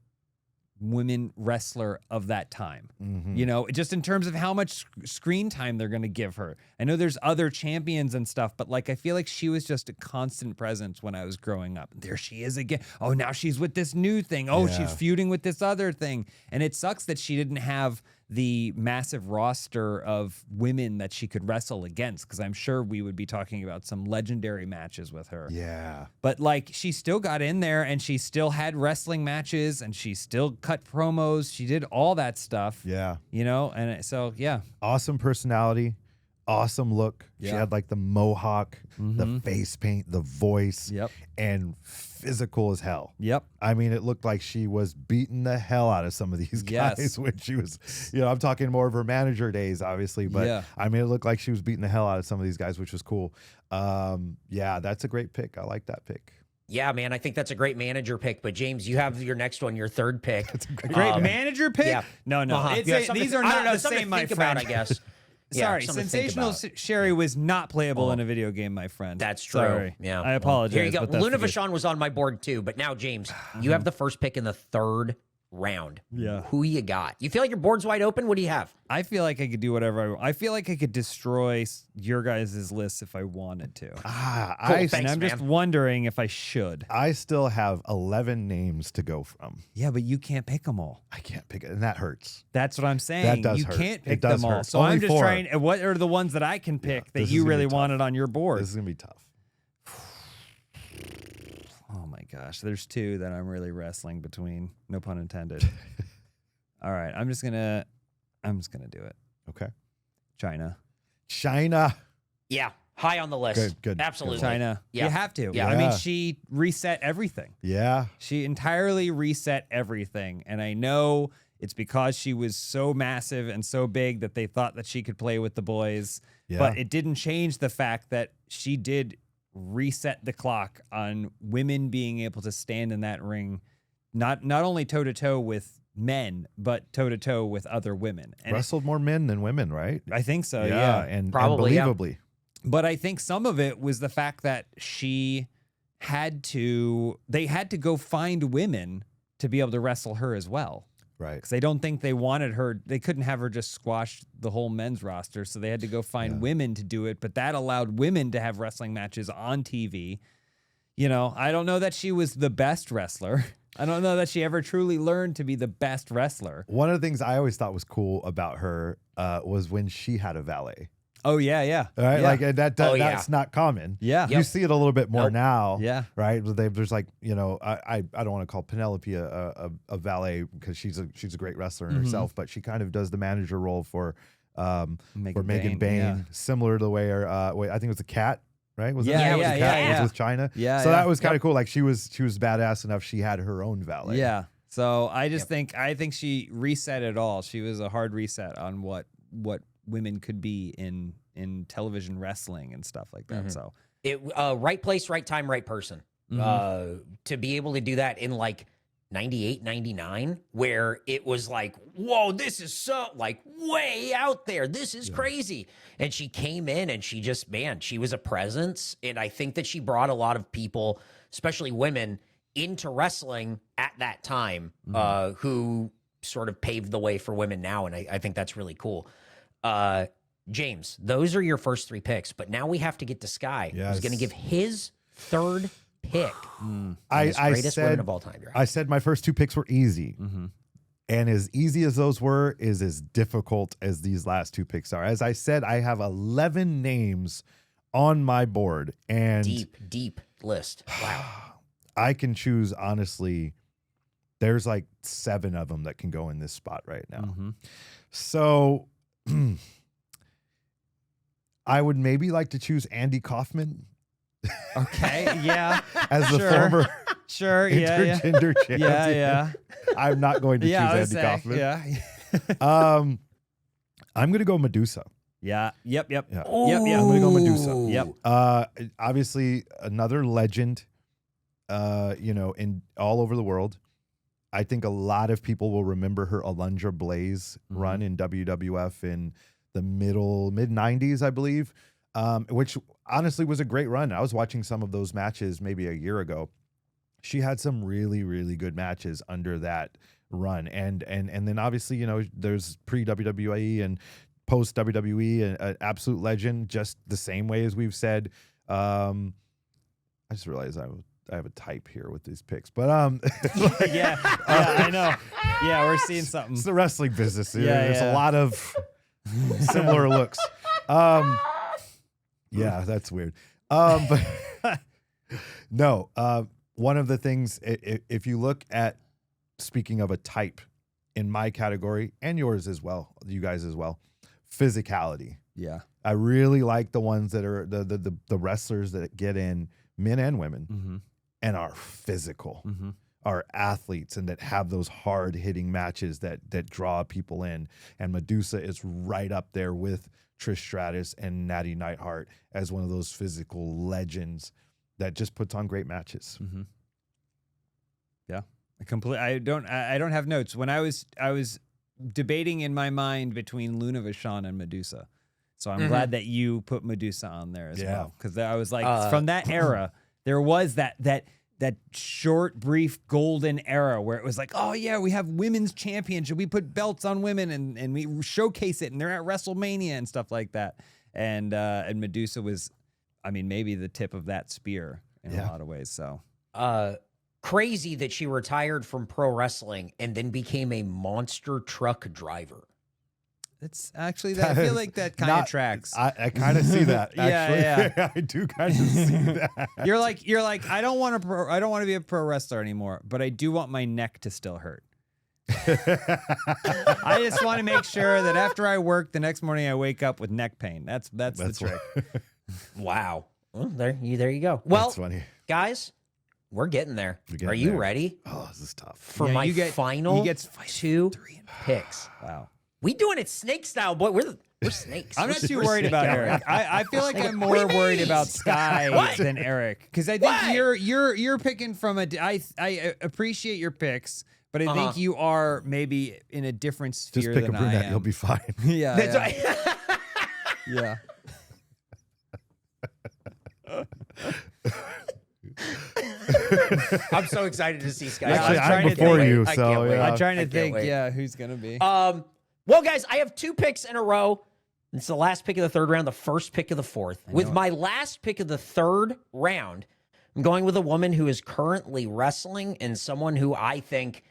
[SPEAKER 1] women wrestler of that time. Just in terms of how much screen time they're going to give her. I know there's other champions and stuff, but like I feel like she was just a constant presence when I was growing up. There she is again. Oh, now she's with this new thing. Oh, she's feuding with this other thing. And it sucks that she didn't have the massive roster of women that she could wrestle against, because I'm sure we would be talking about some legendary matches with her.
[SPEAKER 2] Yeah.
[SPEAKER 1] But like, she still got in there and she still had wrestling matches and she still cut promos. She did all that stuff.
[SPEAKER 2] Yeah.
[SPEAKER 1] And so, yeah.
[SPEAKER 2] Awesome personality. Awesome look. She had like the mohawk, the face paint, the voice, and physical as hell.
[SPEAKER 1] Yep.
[SPEAKER 2] I mean, it looked like she was beating the hell out of some of these guys when she was, I'm talking more of her manager days, obviously, but I mean, it looked like she was beating the hell out of some of these guys, which was cool. That's a great pick. I like that pick.
[SPEAKER 3] Yeah, man, I think that's a great manager pick. But James, you have your next one, your third pick.
[SPEAKER 2] That's a
[SPEAKER 1] great manager pick?
[SPEAKER 3] Yeah.
[SPEAKER 1] No. These are not the same, my friend.
[SPEAKER 3] I guess.
[SPEAKER 1] Sorry, Sensational Sherry was not playable in a video game, my friend.
[SPEAKER 3] That's true.
[SPEAKER 1] Sorry.
[SPEAKER 3] Yeah.
[SPEAKER 1] I apologize.
[SPEAKER 3] Here you go. Luna Vachon was on my board too, but now, James, you have the first pick in the third round.
[SPEAKER 1] Yeah.
[SPEAKER 3] Who you got? You feel like your board's wide open? What do you have?
[SPEAKER 1] I feel like I could do whatever I want. I feel like I could destroy your guys' list if I wanted to. I'm just wondering if I should.
[SPEAKER 2] I still have 11 names to go from.
[SPEAKER 1] Yeah, but you can't pick them all.
[SPEAKER 2] I can't pick it, and that hurts.
[SPEAKER 1] That's what I'm saying.
[SPEAKER 2] That does
[SPEAKER 1] you
[SPEAKER 2] hurt.
[SPEAKER 1] can't pick them all.
[SPEAKER 2] Hurt.
[SPEAKER 1] So
[SPEAKER 2] Only
[SPEAKER 1] I'm just
[SPEAKER 2] 4.
[SPEAKER 1] trying. What are the ones that I can pick that you really wanted on your board?
[SPEAKER 2] This is gonna be tough.
[SPEAKER 1] Oh my gosh, there's 2 that I'm really wrestling between. No pun intended. All right, I'm just gonna do it.
[SPEAKER 2] Okay.
[SPEAKER 1] China.
[SPEAKER 3] Yeah, high on the list.
[SPEAKER 2] Good.
[SPEAKER 3] Absolutely.
[SPEAKER 1] China.
[SPEAKER 3] Yeah.
[SPEAKER 1] You have to.
[SPEAKER 3] Yeah.
[SPEAKER 1] I mean, she reset everything.
[SPEAKER 2] Yeah.
[SPEAKER 1] She entirely reset everything. And I know it's because she was so massive and so big that they thought that she could play with the boys.
[SPEAKER 2] Yeah.
[SPEAKER 1] But it didn't change the fact that she did reset the clock on women being able to stand in that ring, not only toe-to-toe with men, but toe-to-toe with other women. And
[SPEAKER 2] wrestled more men than women, right?
[SPEAKER 1] I think so, yeah.
[SPEAKER 2] And
[SPEAKER 3] probably,
[SPEAKER 2] unbelievably.
[SPEAKER 1] But I think some of it was the fact that they had to go find women to be able to wrestle her as well.
[SPEAKER 2] Right.
[SPEAKER 1] Because they don't think they wanted her. They couldn't have her just squash the whole men's roster. So they had to go find women to do it. But that allowed women to have wrestling matches on TV. You know, I don't know that she was the best wrestler. I don't know that she ever truly learned to be the best wrestler.
[SPEAKER 2] One of the things I always thought was cool about her was when she had a valet.
[SPEAKER 1] Oh, yeah, yeah.
[SPEAKER 2] Right?
[SPEAKER 1] Yeah.
[SPEAKER 2] Like that's not common.
[SPEAKER 1] Yeah.
[SPEAKER 2] You see it a little bit more now.
[SPEAKER 1] Yeah.
[SPEAKER 2] Right? There's like, you know, I don't want to call Penelope a valet because she's a great wrestler in herself, but she kind of does the manager role for Megan Bain, similar to the way I think it was a Cat. Right? Was it was a Cat? It was with China.
[SPEAKER 1] Yeah.
[SPEAKER 2] So that was kind of cool. Like she was badass enough. She had her own valet.
[SPEAKER 1] Yeah. So I just think she reset it all. She was a hard reset on what women could be in television wrestling and stuff like that. So
[SPEAKER 3] right place, right time, right person. To be able to do that in like 98, 99, where it was like, whoa, this is so like way out there. This is crazy. And she came in and she just, man, she was a presence. And I think that she brought a lot of people, especially women, into wrestling at that time, who sort of paved the way for women now. And I think that's really cool. James, those are your first 3 picks, but now we have to get to Sky, who's going to give his third pick. Greatest women of all time.
[SPEAKER 2] I said my first 2 picks were easy. And as easy as those were is as difficult as these last 2 picks are. As I said, I have 11 names on my board. And
[SPEAKER 3] deep list. Wow.
[SPEAKER 2] I can choose, honestly, there's like 7 of them that can go in this spot right now. So I would maybe like to choose Andy Kaufman.
[SPEAKER 1] Okay, yeah.
[SPEAKER 2] As the former intergender champion.
[SPEAKER 1] Yeah.
[SPEAKER 2] I'm not going to choose Andy Kaufman.
[SPEAKER 1] Yeah.
[SPEAKER 2] I'm going to go Medusa.
[SPEAKER 1] Yeah. Yep.
[SPEAKER 2] I'm going to go Medusa.
[SPEAKER 1] Yep.
[SPEAKER 2] Obviously, another legend, in all over the world. I think a lot of people will remember her Alundra Blaze run in WWF in the mid-90s, I believe, which honestly was a great run. I was watching some of those matches maybe a year ago. She had some really, really good matches under that run. And then obviously, there's pre-WWE and post-WWE, an absolute legend, just the same way as we've said. I just realized I have a type here with these picks, but
[SPEAKER 1] yeah, I know. Yeah, we're seeing something.
[SPEAKER 2] It's the wrestling business. There's a lot of similar looks. Yeah, that's weird. But no, one of the things, if you look at, speaking of a type in my category and yours as well, you guys as well, physicality.
[SPEAKER 1] Yeah,
[SPEAKER 2] I really like the ones that are the wrestlers that get in, men and women, and are physical, are athletes, and that have those hard hitting matches that draw people in. And Medusa is right up there with Trish Stratus and Natty Neidhart as one of those physical legends that just puts on great matches.
[SPEAKER 1] Yeah, I don't have notes. When I was debating in my mind between Luna Vachon and Medusa, so I'm glad that you put Medusa on there as well, because I was like, from that era, there was that short, brief golden era where it was like, oh yeah, we have women's championship, we put belts on women and we showcase it, and they're at WrestleMania and stuff like that. And Medusa was, I mean, maybe the tip of that spear in a lot of ways. So
[SPEAKER 3] crazy that she retired from pro wrestling and then became a monster truck driver.
[SPEAKER 1] It's actually that, I feel like that kind of tracks.
[SPEAKER 2] I kind of see that. Actually.
[SPEAKER 1] Yeah.
[SPEAKER 2] I do kind of see that.
[SPEAKER 1] You're like, I don't want to be a pro wrestler anymore, but I do want my neck to still hurt. I just want to make sure that after I work the next morning, I wake up with neck pain. That's the trick.
[SPEAKER 3] Wow. Well, there you go. Well,
[SPEAKER 2] that's funny.
[SPEAKER 3] Guys, we're getting there. Are you ready?
[SPEAKER 2] Oh, this is tough.
[SPEAKER 3] For my final 2 picks.
[SPEAKER 1] Wow.
[SPEAKER 3] We doing it snake style, boy. We're snakes.
[SPEAKER 1] I'm not too worried about Eric. I feel like I'm more worried about Sky than Eric, because I think you're picking from I appreciate your picks, but I think you are maybe in a different sphere.
[SPEAKER 2] Just pick
[SPEAKER 1] than
[SPEAKER 2] a brunette,
[SPEAKER 1] I am.
[SPEAKER 2] you'll be fine.
[SPEAKER 1] Yeah,
[SPEAKER 3] that's right.
[SPEAKER 1] Yeah.
[SPEAKER 3] I'm so excited to see Sky.
[SPEAKER 2] Actually, I'm before you, so yeah.
[SPEAKER 1] I'm trying to think, who's gonna be.
[SPEAKER 3] Well, guys, I have 2 picks in a row. It's the last pick of the 3rd round, the first pick of the 4th. With my last pick of the 3rd round, I'm going with a woman who is currently wrestling and someone who I think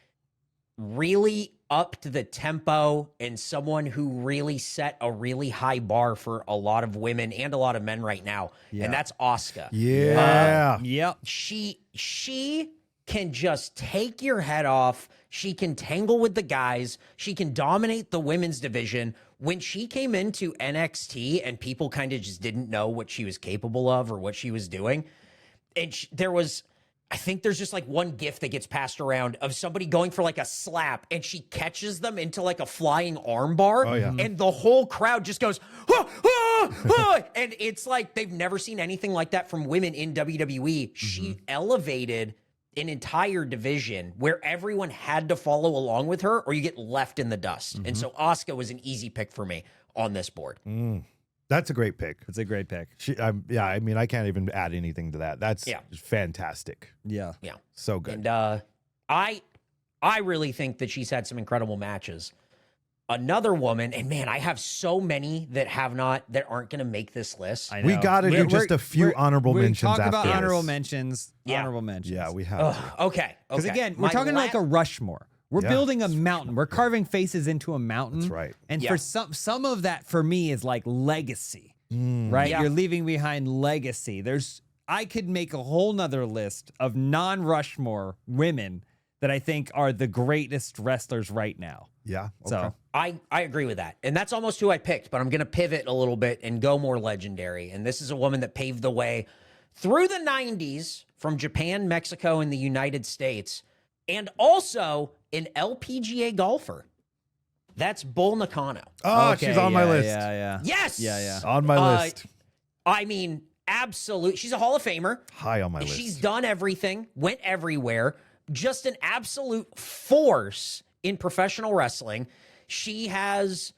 [SPEAKER 3] really upped the tempo and someone who really set a really high bar for a lot of women and a lot of men right now. And that's Asuka.
[SPEAKER 2] Yeah.
[SPEAKER 1] Yep.
[SPEAKER 3] She can just take your head off. She can tangle with the guys. She can dominate the women's division. When she came into NXT and people kind of just didn't know what she was capable of or what she was doing, and I think there's just like one gif that gets passed around of somebody going for like a slap and she catches them into like a flying armbar.
[SPEAKER 2] Oh, yeah.
[SPEAKER 3] And the whole crowd just goes, ah, ah, ah, and it's like they've never seen anything like that from women in WWE. She elevated an entire division where everyone had to follow along with her or you get left in the dust. And so Asuka was an easy pick for me on this board.
[SPEAKER 2] That's a great pick.
[SPEAKER 1] It's a great pick.
[SPEAKER 2] I mean, I can't even add anything to that. That's fantastic.
[SPEAKER 1] Yeah.
[SPEAKER 3] Yeah.
[SPEAKER 2] So good.
[SPEAKER 3] And I really think that she's had some incredible matches. Another woman, and man, I have so many that aren't going to make this list.
[SPEAKER 1] I know.
[SPEAKER 2] We got to do just a few honorable mentions
[SPEAKER 1] talk
[SPEAKER 2] after
[SPEAKER 1] about
[SPEAKER 2] this.
[SPEAKER 1] honorable mentions.
[SPEAKER 3] Yeah.
[SPEAKER 1] Honorable mentions.
[SPEAKER 2] Yeah, we have to.
[SPEAKER 3] Okay.
[SPEAKER 1] Because again, we're talking like a Rushmore. We're building a mountain. We're carving faces into a mountain.
[SPEAKER 2] That's right.
[SPEAKER 1] And for some of that for me is like legacy, right?
[SPEAKER 3] Yeah.
[SPEAKER 1] You're leaving behind legacy. I could make a whole nother list of non-Rushmore women that I think are the greatest wrestlers right now.
[SPEAKER 2] Yeah. Okay.
[SPEAKER 1] So
[SPEAKER 3] I agree with that. And that's almost who I picked, but I'm going to pivot a little bit and go more legendary. And this is a woman that paved the way through the 90s from Japan, Mexico, and the United States, and also an LPGA golfer. That's Bull Nakano.
[SPEAKER 2] Oh,
[SPEAKER 1] okay,
[SPEAKER 2] she's on my list.
[SPEAKER 1] Yeah.
[SPEAKER 3] Yes.
[SPEAKER 1] Yeah.
[SPEAKER 2] On my list.
[SPEAKER 3] I mean, absolute. She's a Hall of Famer.
[SPEAKER 2] High on my list.
[SPEAKER 3] She's done everything, went everywhere. Just an absolute force in professional wrestling. She has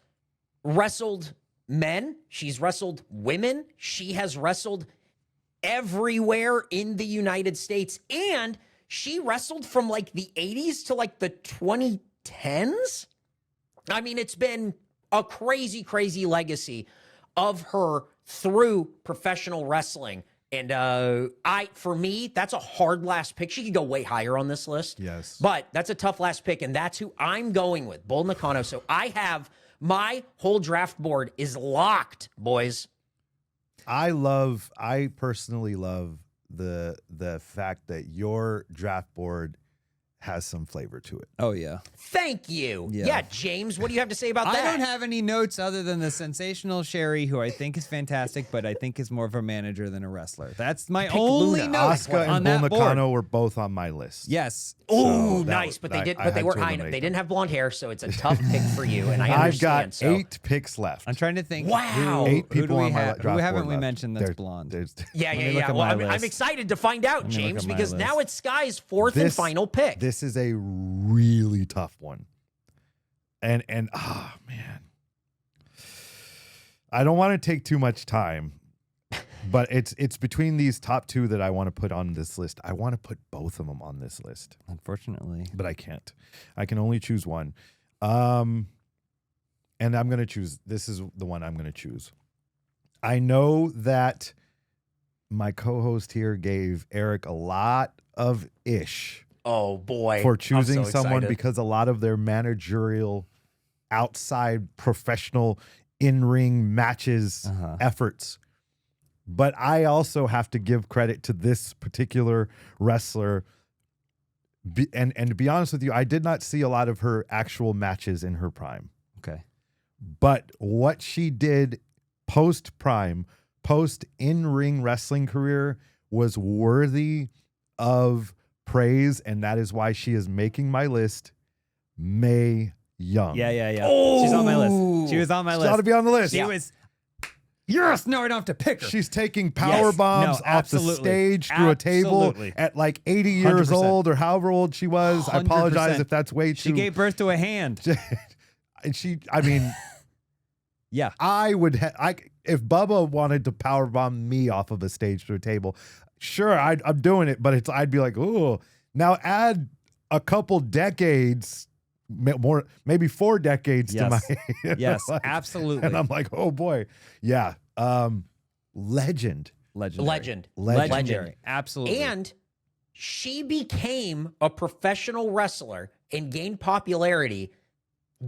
[SPEAKER 3] wrestled men. She's wrestled women. She has wrestled everywhere in the United States. And she wrestled from like the 80s to like the 2010s. I mean, it's been a crazy, crazy legacy of her through professional wrestling. And for me, that's a hard last pick. She could go way higher on this list.
[SPEAKER 2] Yes.
[SPEAKER 3] But that's a tough last pick, and that's who I'm going with, Bull Nakano. So I have my whole draft board is locked, boys.
[SPEAKER 2] I personally love the fact that your draft board has some flavor to it.
[SPEAKER 1] Oh, yeah.
[SPEAKER 3] Thank you.
[SPEAKER 1] Yeah.
[SPEAKER 3] Yeah, James, what do you have to say about that?
[SPEAKER 1] I don't have any notes other than the sensational Sherry, who I think is fantastic, but I think is more of a manager than a wrestler. That's my only
[SPEAKER 3] Luna.
[SPEAKER 1] note
[SPEAKER 2] Asuka
[SPEAKER 1] on
[SPEAKER 2] and
[SPEAKER 1] that
[SPEAKER 2] Bull
[SPEAKER 1] board.
[SPEAKER 2] Nakano were both on my list.
[SPEAKER 1] Yes.
[SPEAKER 3] Oh,
[SPEAKER 2] So that
[SPEAKER 3] nice.
[SPEAKER 2] was-
[SPEAKER 3] But they did.
[SPEAKER 2] I
[SPEAKER 3] But they
[SPEAKER 2] had
[SPEAKER 3] weren't
[SPEAKER 2] to
[SPEAKER 3] high enough.
[SPEAKER 2] eliminate
[SPEAKER 3] They
[SPEAKER 2] them.
[SPEAKER 3] didn't have blonde hair, so it's a tough pick for you. And I
[SPEAKER 2] I've
[SPEAKER 3] understand.
[SPEAKER 2] got
[SPEAKER 3] so
[SPEAKER 2] 8 picks left.
[SPEAKER 1] I'm trying to think.
[SPEAKER 3] Wow.
[SPEAKER 1] Who,
[SPEAKER 2] 8
[SPEAKER 1] who do
[SPEAKER 2] people
[SPEAKER 1] we
[SPEAKER 2] on my
[SPEAKER 1] have?
[SPEAKER 2] draft
[SPEAKER 1] Who haven't
[SPEAKER 2] board
[SPEAKER 1] we
[SPEAKER 2] left.
[SPEAKER 1] mentioned that's blonde?
[SPEAKER 3] Yeah.
[SPEAKER 1] me look at
[SPEAKER 3] Well,
[SPEAKER 1] my
[SPEAKER 3] I'm
[SPEAKER 1] list.
[SPEAKER 3] excited to find out,
[SPEAKER 1] me look
[SPEAKER 3] James,
[SPEAKER 1] at my
[SPEAKER 3] because now
[SPEAKER 1] list.
[SPEAKER 3] it's Sky's fourth and final pick.
[SPEAKER 2] This is a really tough one. And man. I don't want to take too much time, but it's between these top 2 that I want to put on this list. I want to put both of them on this list,
[SPEAKER 1] Unfortunately.
[SPEAKER 2] but I can't. I can only choose one. And I'm going to choose. This is the one I'm going to choose. I know that my co-host here gave Eric a lot of ish
[SPEAKER 3] Oh boy,
[SPEAKER 2] for choosing
[SPEAKER 3] I'm so
[SPEAKER 2] someone
[SPEAKER 3] excited.
[SPEAKER 2] because a lot of their managerial, outside professional in-ring matches efforts. But I also have to give credit to this particular wrestler. And to be honest with you, I did not see a lot of her actual matches in her prime.
[SPEAKER 1] Okay.
[SPEAKER 2] But what she did post-prime, post-in-ring wrestling career was worthy of praise, and that is why she is making my list. Mae Young.
[SPEAKER 1] Yeah.
[SPEAKER 3] Oh.
[SPEAKER 1] She's on my list. She was on my
[SPEAKER 2] She's
[SPEAKER 1] list.
[SPEAKER 2] got to be on the list.
[SPEAKER 1] She was. Yes. No, I don't have to pick her.
[SPEAKER 2] She's taking power bombs
[SPEAKER 1] No,
[SPEAKER 2] off the
[SPEAKER 1] absolutely.
[SPEAKER 2] stage through a table
[SPEAKER 1] Absolutely.
[SPEAKER 2] at like 80 years
[SPEAKER 1] 100%.
[SPEAKER 2] old or however old she was. I apologize
[SPEAKER 1] 100%.
[SPEAKER 2] if that's way
[SPEAKER 1] She
[SPEAKER 2] too.
[SPEAKER 1] gave birth to a hand.
[SPEAKER 2] And I mean,
[SPEAKER 1] Yeah.
[SPEAKER 2] I would. If Bubba wanted to power bomb me off of a stage through a table, sure, I'm doing it. But I'd be like, oh, now add a couple decades, more, maybe 4 decades to my.
[SPEAKER 1] Yes,
[SPEAKER 2] like,
[SPEAKER 1] absolutely.
[SPEAKER 2] And I'm like, oh boy, yeah, legend.
[SPEAKER 1] Legendary. Absolutely.
[SPEAKER 3] And she became a professional wrestler and gained popularity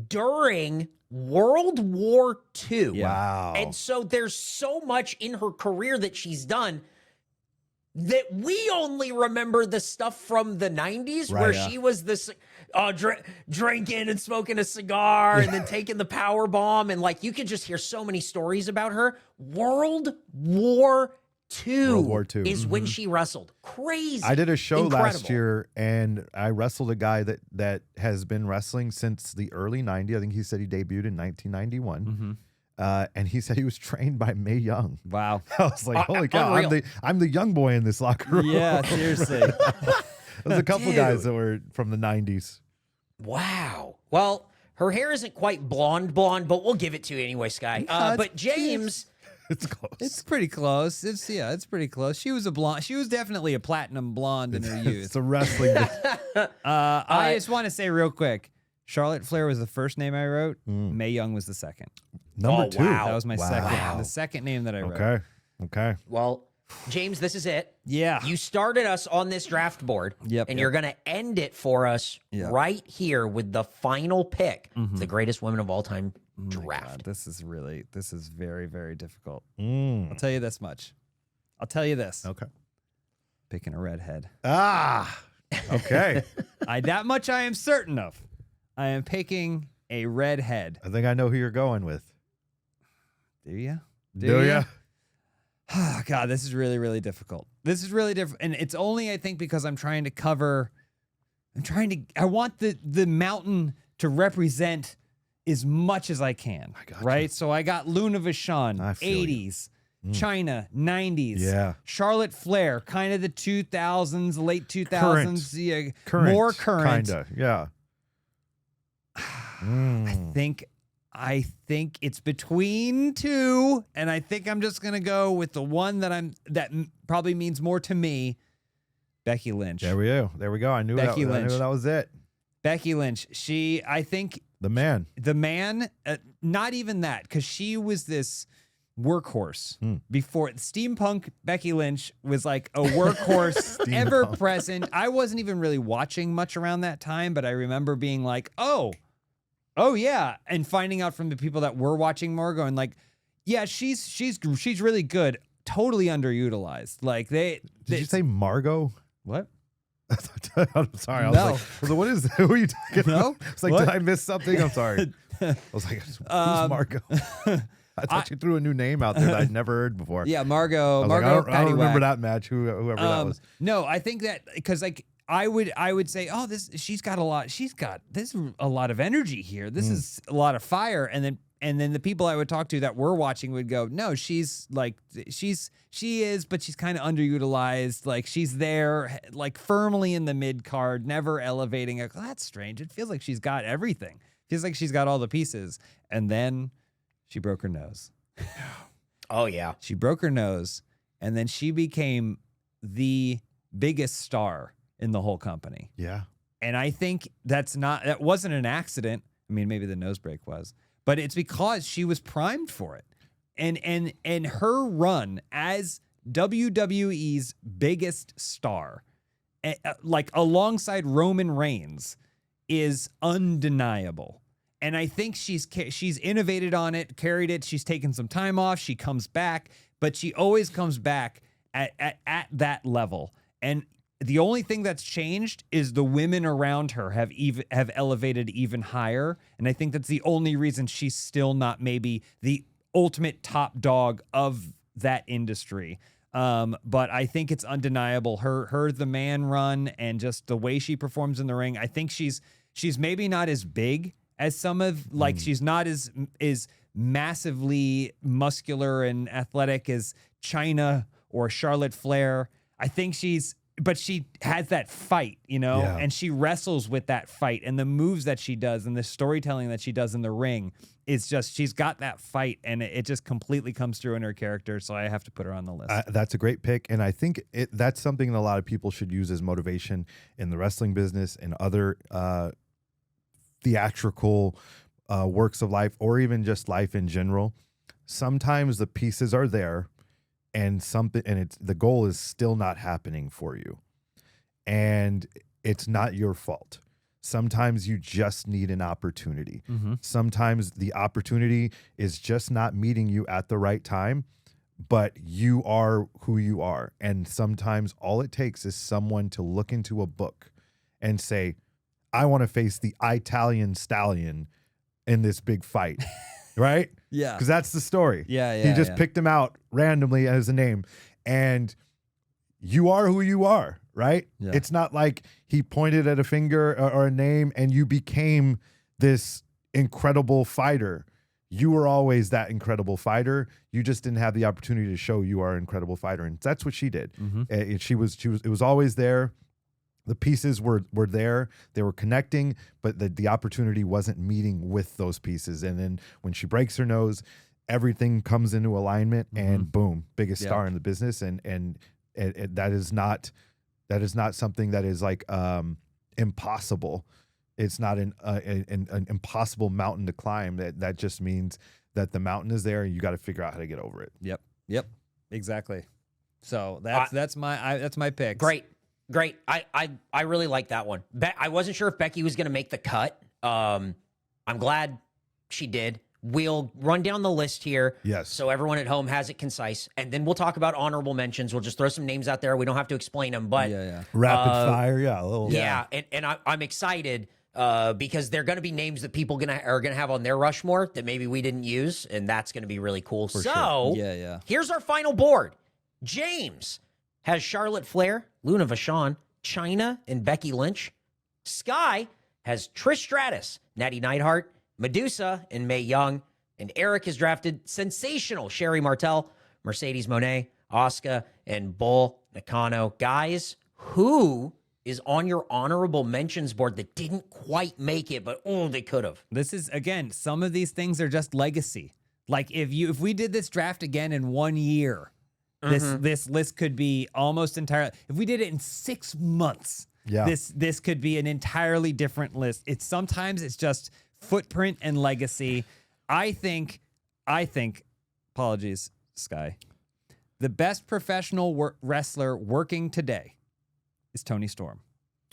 [SPEAKER 3] during World War II.
[SPEAKER 2] Yeah. Wow.
[SPEAKER 3] And so there's so much in her career that she's done that we only remember the stuff from the 90s where she was this drinking and smoking a cigar and then taking the power bomb. And like, you could just hear so many stories about her. World War II is when she wrestled. Crazy.
[SPEAKER 2] I did a show last year and I wrestled a guy that has been wrestling since the early 90s. I think he said he debuted in 1991. And he said he was trained by Mae Young.
[SPEAKER 1] Wow.
[SPEAKER 2] I was like, holy cow, I'm the young boy in this locker room.
[SPEAKER 1] Yeah, seriously.
[SPEAKER 2] There's a couple guys that were from the 90s.
[SPEAKER 3] Wow. Well, her hair isn't quite blonde, but we'll give it to you anyway, Sky. But James...
[SPEAKER 2] It's close.
[SPEAKER 1] It's pretty close. It's pretty close. She was a blonde. She was definitely a platinum blonde in her youth.
[SPEAKER 2] It's a wrestling.
[SPEAKER 1] I just want to say real quick, Charlotte Flair was the first name I wrote. Mae Young was the second.
[SPEAKER 2] Number 2.
[SPEAKER 1] That was my second. The second name that I wrote.
[SPEAKER 2] Okay.
[SPEAKER 3] Well, James, this is it.
[SPEAKER 1] Yeah.
[SPEAKER 3] You started us on this draft board. And you're going to end it for us right here with the final pick, the greatest women of all time draft.
[SPEAKER 1] This is very, very difficult. I'll tell you this much. I'll tell you this.
[SPEAKER 2] Okay.
[SPEAKER 1] Picking a redhead.
[SPEAKER 2] Okay.
[SPEAKER 1] That much I am certain of. I am picking a redhead.
[SPEAKER 2] I think I know who you're going with.
[SPEAKER 1] Do you?
[SPEAKER 2] Do you?
[SPEAKER 1] Oh, God, this is really, really difficult. This is really different. And it's only, I think, because I want the mountain to represent as much as I can. Right? So I got Luna Vachon, 80s. China, 90s.
[SPEAKER 2] Yeah.
[SPEAKER 1] Charlotte Flair, kind of the 2000s, late 2000s.
[SPEAKER 2] Current.
[SPEAKER 1] More current.
[SPEAKER 2] Kinda, yeah.
[SPEAKER 1] I think it's between two, and I think I'm just gonna go with the one that probably means more to me, Becky Lynch.
[SPEAKER 2] There we go. I knew that was it.
[SPEAKER 1] Becky Lynch. I think
[SPEAKER 2] the man.
[SPEAKER 1] Not even that, because she was this workhorse before. Steampunk Becky Lynch was like a workhorse, ever present. I wasn't even really watching much around that time, but I remember being like, oh yeah, and finding out from the people that were watching more, going like, yeah, she's really good, totally underutilized. Like did
[SPEAKER 2] you say Margot?
[SPEAKER 1] What?
[SPEAKER 2] I'm sorry. I was like, what is that? Who are you talking about? It's like, did I miss something? I'm sorry. I was like, who's Margot? I thought you threw a new name out there that I'd never heard before.
[SPEAKER 1] Yeah, Margot.
[SPEAKER 2] I don't remember that match. Whoever that was.
[SPEAKER 1] No, I think that because like I would say, oh, she's got a lot of energy here. This is a lot of fire, and then the people I would talk to that were watching would go, no, she is, but she's kind of underutilized. Like she's there, like firmly in the mid card, never elevating. Like, oh, that's strange. It feels like she's got everything. Feels like she's got all the pieces, and then she broke her nose.
[SPEAKER 3] Oh yeah,
[SPEAKER 1] she broke her nose, and then she became the biggest star in the whole company.
[SPEAKER 2] Yeah.
[SPEAKER 1] And I think that wasn't an accident. I mean, maybe the nose break was, but it's because she was primed for it. And her run as WWE's biggest star, like alongside Roman Reigns, is undeniable. And I think she's innovated on it, carried it. She's taken some time off. She comes back, but she always comes back at that level. And the only thing that's changed is the women around her have elevated even higher. And I think that's the only reason she's still not maybe the ultimate top dog of that industry. But I think it's undeniable. Her the man run and just the way she performs in the ring. I think she's maybe not as big as some of, she's not as massively muscular and athletic as China or Charlotte Flair. I think but she has that fight, and she wrestles with that fight, and the moves that she does and the storytelling that she does in the ring is just, she's got that fight, and it just completely comes through in her character. So I have to put her on the list.
[SPEAKER 2] That's a great pick. And I think that's something that a lot of people should use as motivation in the wrestling business and other theatrical works of life, or even just life in general. Sometimes the pieces are there, and the goal is still not happening for you. And it's not your fault. Sometimes you just need an opportunity. Sometimes the opportunity is just not meeting you at the right time, but you are who you are. And sometimes all it takes is someone to look into a book and say, I want to face the Italian stallion in this big fight. Right?
[SPEAKER 1] Yeah.
[SPEAKER 2] Because that's the story.
[SPEAKER 1] Yeah.
[SPEAKER 2] He just picked him out randomly as a name. And you are who you are, right?
[SPEAKER 1] Yeah.
[SPEAKER 2] It's not like he pointed at a finger or a name and you became this incredible fighter. You were always that incredible fighter. You just didn't have the opportunity to show you are an incredible fighter. And that's what she did. It was always there. The pieces were there. They were connecting, but the opportunity wasn't meeting with those pieces. And then when she breaks her nose, everything comes into alignment and boom, biggest star in the business. And that is not something that is like impossible. It's not an impossible mountain to climb. That just means that the mountain is there and you got to figure out how to get over it.
[SPEAKER 1] Yep. Exactly. So that's my pick.
[SPEAKER 3] Great. I really like that one. I wasn't sure if Becky was going to make the cut. I'm glad she did. We'll run down the list here.
[SPEAKER 2] Yes.
[SPEAKER 3] So everyone at home has it concise. And then we'll talk about honorable mentions. We'll just throw some names out there. We don't have to explain them. But
[SPEAKER 2] Rapid fire. Yeah.
[SPEAKER 3] And I'm excited because they're going to be names that people are going to have on their Rushmore that maybe we didn't use. And that's going to be really cool. Here's our final board. James has Charlotte Flair, Luna Vachon, Chyna, and Becky Lynch. Sky has Trish Stratus, Natty Neidhart, Medusa, and Mae Young. And Eric has drafted sensational Sherry Martel, Mercedes Moné, Asuka, and Bull Nakano. Guys, who is on your honorable mentions board that didn't quite make it, but they could have?
[SPEAKER 1] This is, again, some of these things are just legacy. Like if we did this draft again in 1 year, this list could be almost entirely. If we did it in 6 months, this could be an entirely different list. Sometimes it's just footprint and legacy. I think. Apologies, Sky. The best professional wrestler working today is Toni Storm.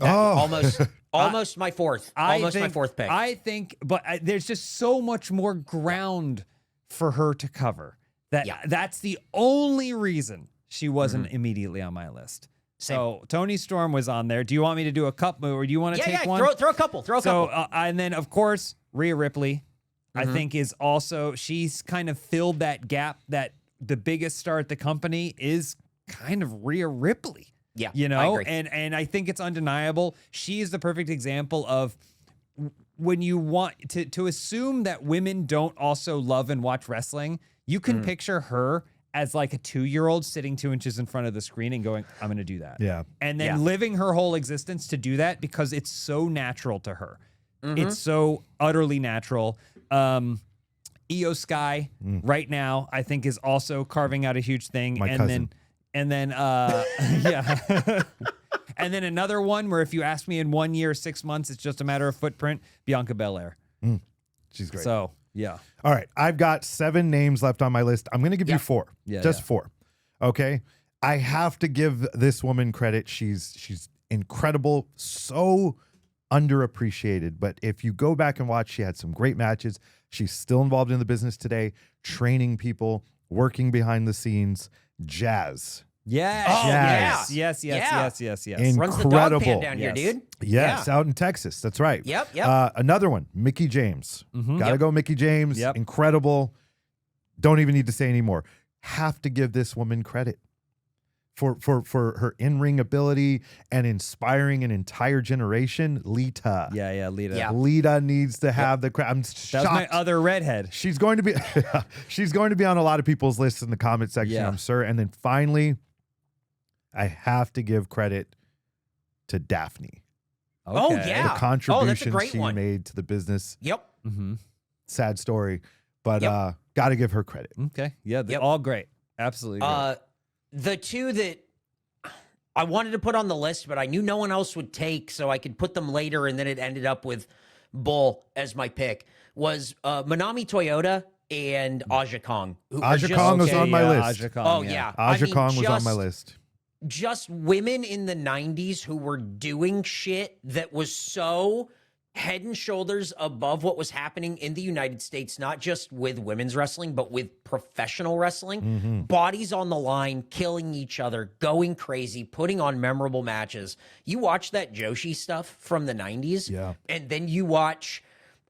[SPEAKER 3] Almost my fourth. My fourth pick.
[SPEAKER 1] I think, but there's just so much more ground for her to cover. That's the only reason she wasn't immediately on my list. So Toni Storm was on there. Do you want me to do a couple, or do you want to take one?
[SPEAKER 3] Throw a couple.
[SPEAKER 1] And then of course Rhea Ripley, I think is also, she's kind of filled that gap that the biggest star at the company is kind of Rhea Ripley.
[SPEAKER 3] Yeah,
[SPEAKER 1] you know,
[SPEAKER 3] I agree.
[SPEAKER 1] and I think it's undeniable. She is the perfect example of when you want to assume that women don't also love and watch wrestling. You can picture her as like a 2-year-old sitting 2 inches in front of the screen and going, I'm going to do that.
[SPEAKER 2] Yeah.
[SPEAKER 1] And then living her whole existence to do that because it's so natural to her. It's so utterly natural. Io Sky right now, I think, is also carving out a huge thing.
[SPEAKER 2] My cousin.
[SPEAKER 1] And then and then another one where if you ask me in 1 year, 6 months, it's just a matter of footprint, Bianca Belair.
[SPEAKER 2] She's great.
[SPEAKER 1] So, yeah.
[SPEAKER 2] All right. I've got 7 names left on my list. I'm going to give you 4. Just 4. Okay. I have to give this woman credit. She's incredible. So underappreciated. But if you go back and watch, she had some great matches. She's still involved in the business today, training people, working behind the scenes. Jazz.
[SPEAKER 1] Yes. Yes.
[SPEAKER 2] Incredible.
[SPEAKER 3] Runs the dog pan down here, dude.
[SPEAKER 2] Yes, out in Texas. That's right.
[SPEAKER 3] Yep.
[SPEAKER 2] Another one, Mickie James. Gotta go Mickie James.
[SPEAKER 1] Yep.
[SPEAKER 2] Incredible. Don't even need to say anymore. Have to give this woman credit for her in-ring ability and inspiring an entire generation. Lita.
[SPEAKER 1] Yeah, Lita.
[SPEAKER 3] Yeah.
[SPEAKER 2] Lita needs to have the credit. I'm shocked.
[SPEAKER 1] That was my other redhead.
[SPEAKER 2] She's going to be on a lot of people's lists in the comment section, I'm sure. And then finally, I have to give credit to Daphne.
[SPEAKER 1] Okay.
[SPEAKER 3] Oh, yeah.
[SPEAKER 2] The contribution she
[SPEAKER 3] one.
[SPEAKER 2] made to the business.
[SPEAKER 3] Yep.
[SPEAKER 2] Sad story, but got to give her credit.
[SPEAKER 1] Okay. Yeah, they're all great. Absolutely great.
[SPEAKER 3] The two that I wanted to put on the list, but I knew no one else would take, so I could put them later, and then it ended up with Bull as my pick, was Manami Toyota and Aja Kong.
[SPEAKER 2] Aja Kong was on my list.
[SPEAKER 1] Aja Kong,
[SPEAKER 3] Oh, yeah.
[SPEAKER 2] Aja Kong was on my list.
[SPEAKER 3] Just women in the 90s who were doing shit that was so head and shoulders above what was happening in the United States, not just with women's wrestling, but with professional wrestling. Bodies on the line, killing each other, going crazy, putting on memorable matches. You watch that Joshi stuff from the 90s, and then you watch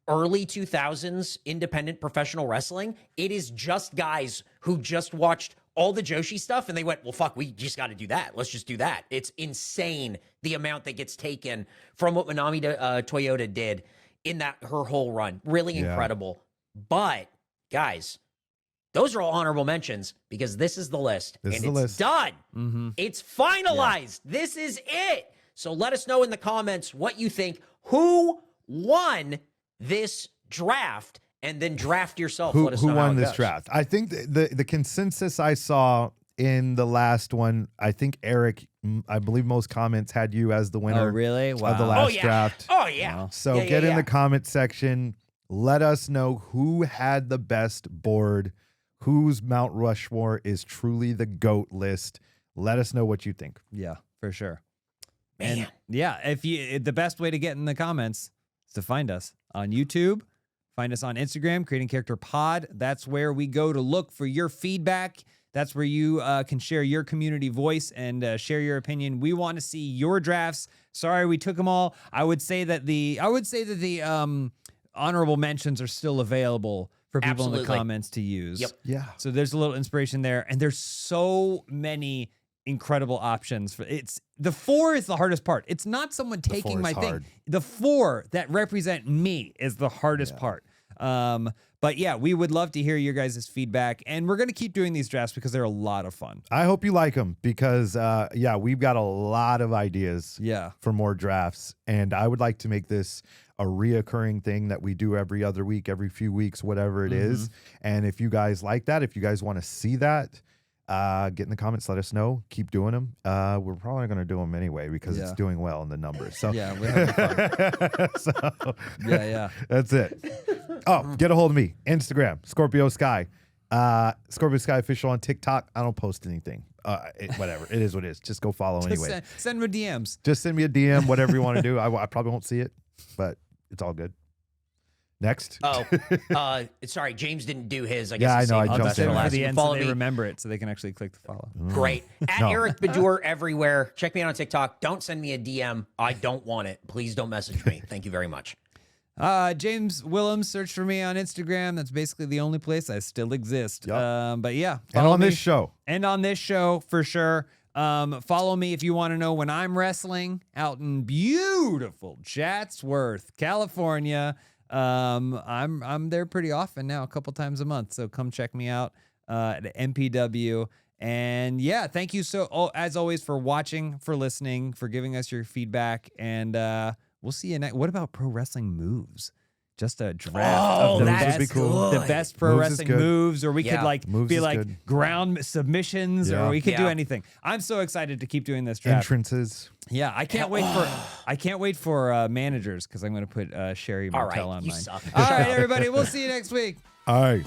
[SPEAKER 3] early 2000s independent professional wrestling. It is just guys who just watched all the Joshi stuff and they went, well, fuck, we just got to do that. Let's just do that. It's insane the amount that gets taken from what Manami Toyota did in that her whole run. Really incredible. But guys, those are all honorable mentions because this is the list. It's done. It's finalized. This is it. So let us know in the comments what you think. Who won this draft? And then draft yourself. Let us know
[SPEAKER 2] who won this
[SPEAKER 3] goes.
[SPEAKER 2] draft. I think the consensus I saw in the last one, I think Eric, I believe most comments had you as the winner.
[SPEAKER 1] Oh, really? Wow.
[SPEAKER 2] Of the last draft.
[SPEAKER 3] Oh, yeah.
[SPEAKER 1] Wow.
[SPEAKER 2] So get in the comment section. Let us know who had the best board, whose Mount Rushmore is truly the GOAT list. Let us know what you think.
[SPEAKER 1] Yeah, for sure.
[SPEAKER 3] Man.
[SPEAKER 1] And yeah, the best way to get in the comments is to find us on YouTube. Find us on Instagram, Creating Character Pod. That's where we go to look for your feedback. That's where you can share your community voice and share your opinion. We want to see your drafts. Sorry, we took them all. I would say that the honorable mentions are still available for people in the comments to use.
[SPEAKER 3] Yep.
[SPEAKER 2] Yeah.
[SPEAKER 1] So there's a little inspiration there, and there's so many incredible options. The 4 is the hardest part. It's not someone taking my thing. The 4 that represent me is the hardest part. But yeah, we would love to hear your guys' feedback, and we're going to keep doing these drafts because they're a lot of fun.
[SPEAKER 2] I hope you like them because, we've got a lot of ideas for more drafts, and I would like to make this a reoccurring thing that we do every other week, every few weeks, whatever it is. And if you guys like that, if you guys want to see that, get in the comments, let us know. Keep doing them. We're probably going to do them anyway because it's doing well in the numbers. So
[SPEAKER 1] yeah, we're having fun. Yeah.
[SPEAKER 2] That's it. Oh, get a hold of me. Instagram, Scorpio Sky. Scorpio Sky Official on TikTok. I don't post anything. Whatever. It is what it is. Just go follow anyway.
[SPEAKER 1] Send me DMs.
[SPEAKER 2] Just send me a DM, whatever you want to do. I probably won't see it, but it's all good. Next.
[SPEAKER 3] Sorry, James didn't do his. I guess
[SPEAKER 2] I know. I jumped in
[SPEAKER 1] for the end so they remember it so they can actually click the follow.
[SPEAKER 3] Great. At Eric Badur everywhere. Check me out on TikTok. Don't send me a DM. I don't want it. Please don't message me. Thank you very much.
[SPEAKER 1] James Willems, search for me on Instagram. That's basically the only place I still exist.
[SPEAKER 2] Yep.
[SPEAKER 1] But yeah.
[SPEAKER 2] And on this show.
[SPEAKER 1] And on this show, for sure. Follow me if you want to know when I'm wrestling out in beautiful Chatsworth, California. I'm there pretty often now, a couple times a month. So come check me out at MPW. And yeah, thank you as always for watching, for listening, for giving us your feedback. And we'll see you next. What about pro wrestling moves? Just a draft of the best pro wrestling moves, or we could be like ground submissions, or we could do anything. I'm so excited to keep doing this draft.
[SPEAKER 2] Entrances.
[SPEAKER 1] Yeah, I can't wait for managers because I'm going to put Sherry Martel on mine.
[SPEAKER 3] Suck.
[SPEAKER 1] All right, everybody, we'll see you next week.
[SPEAKER 2] All right.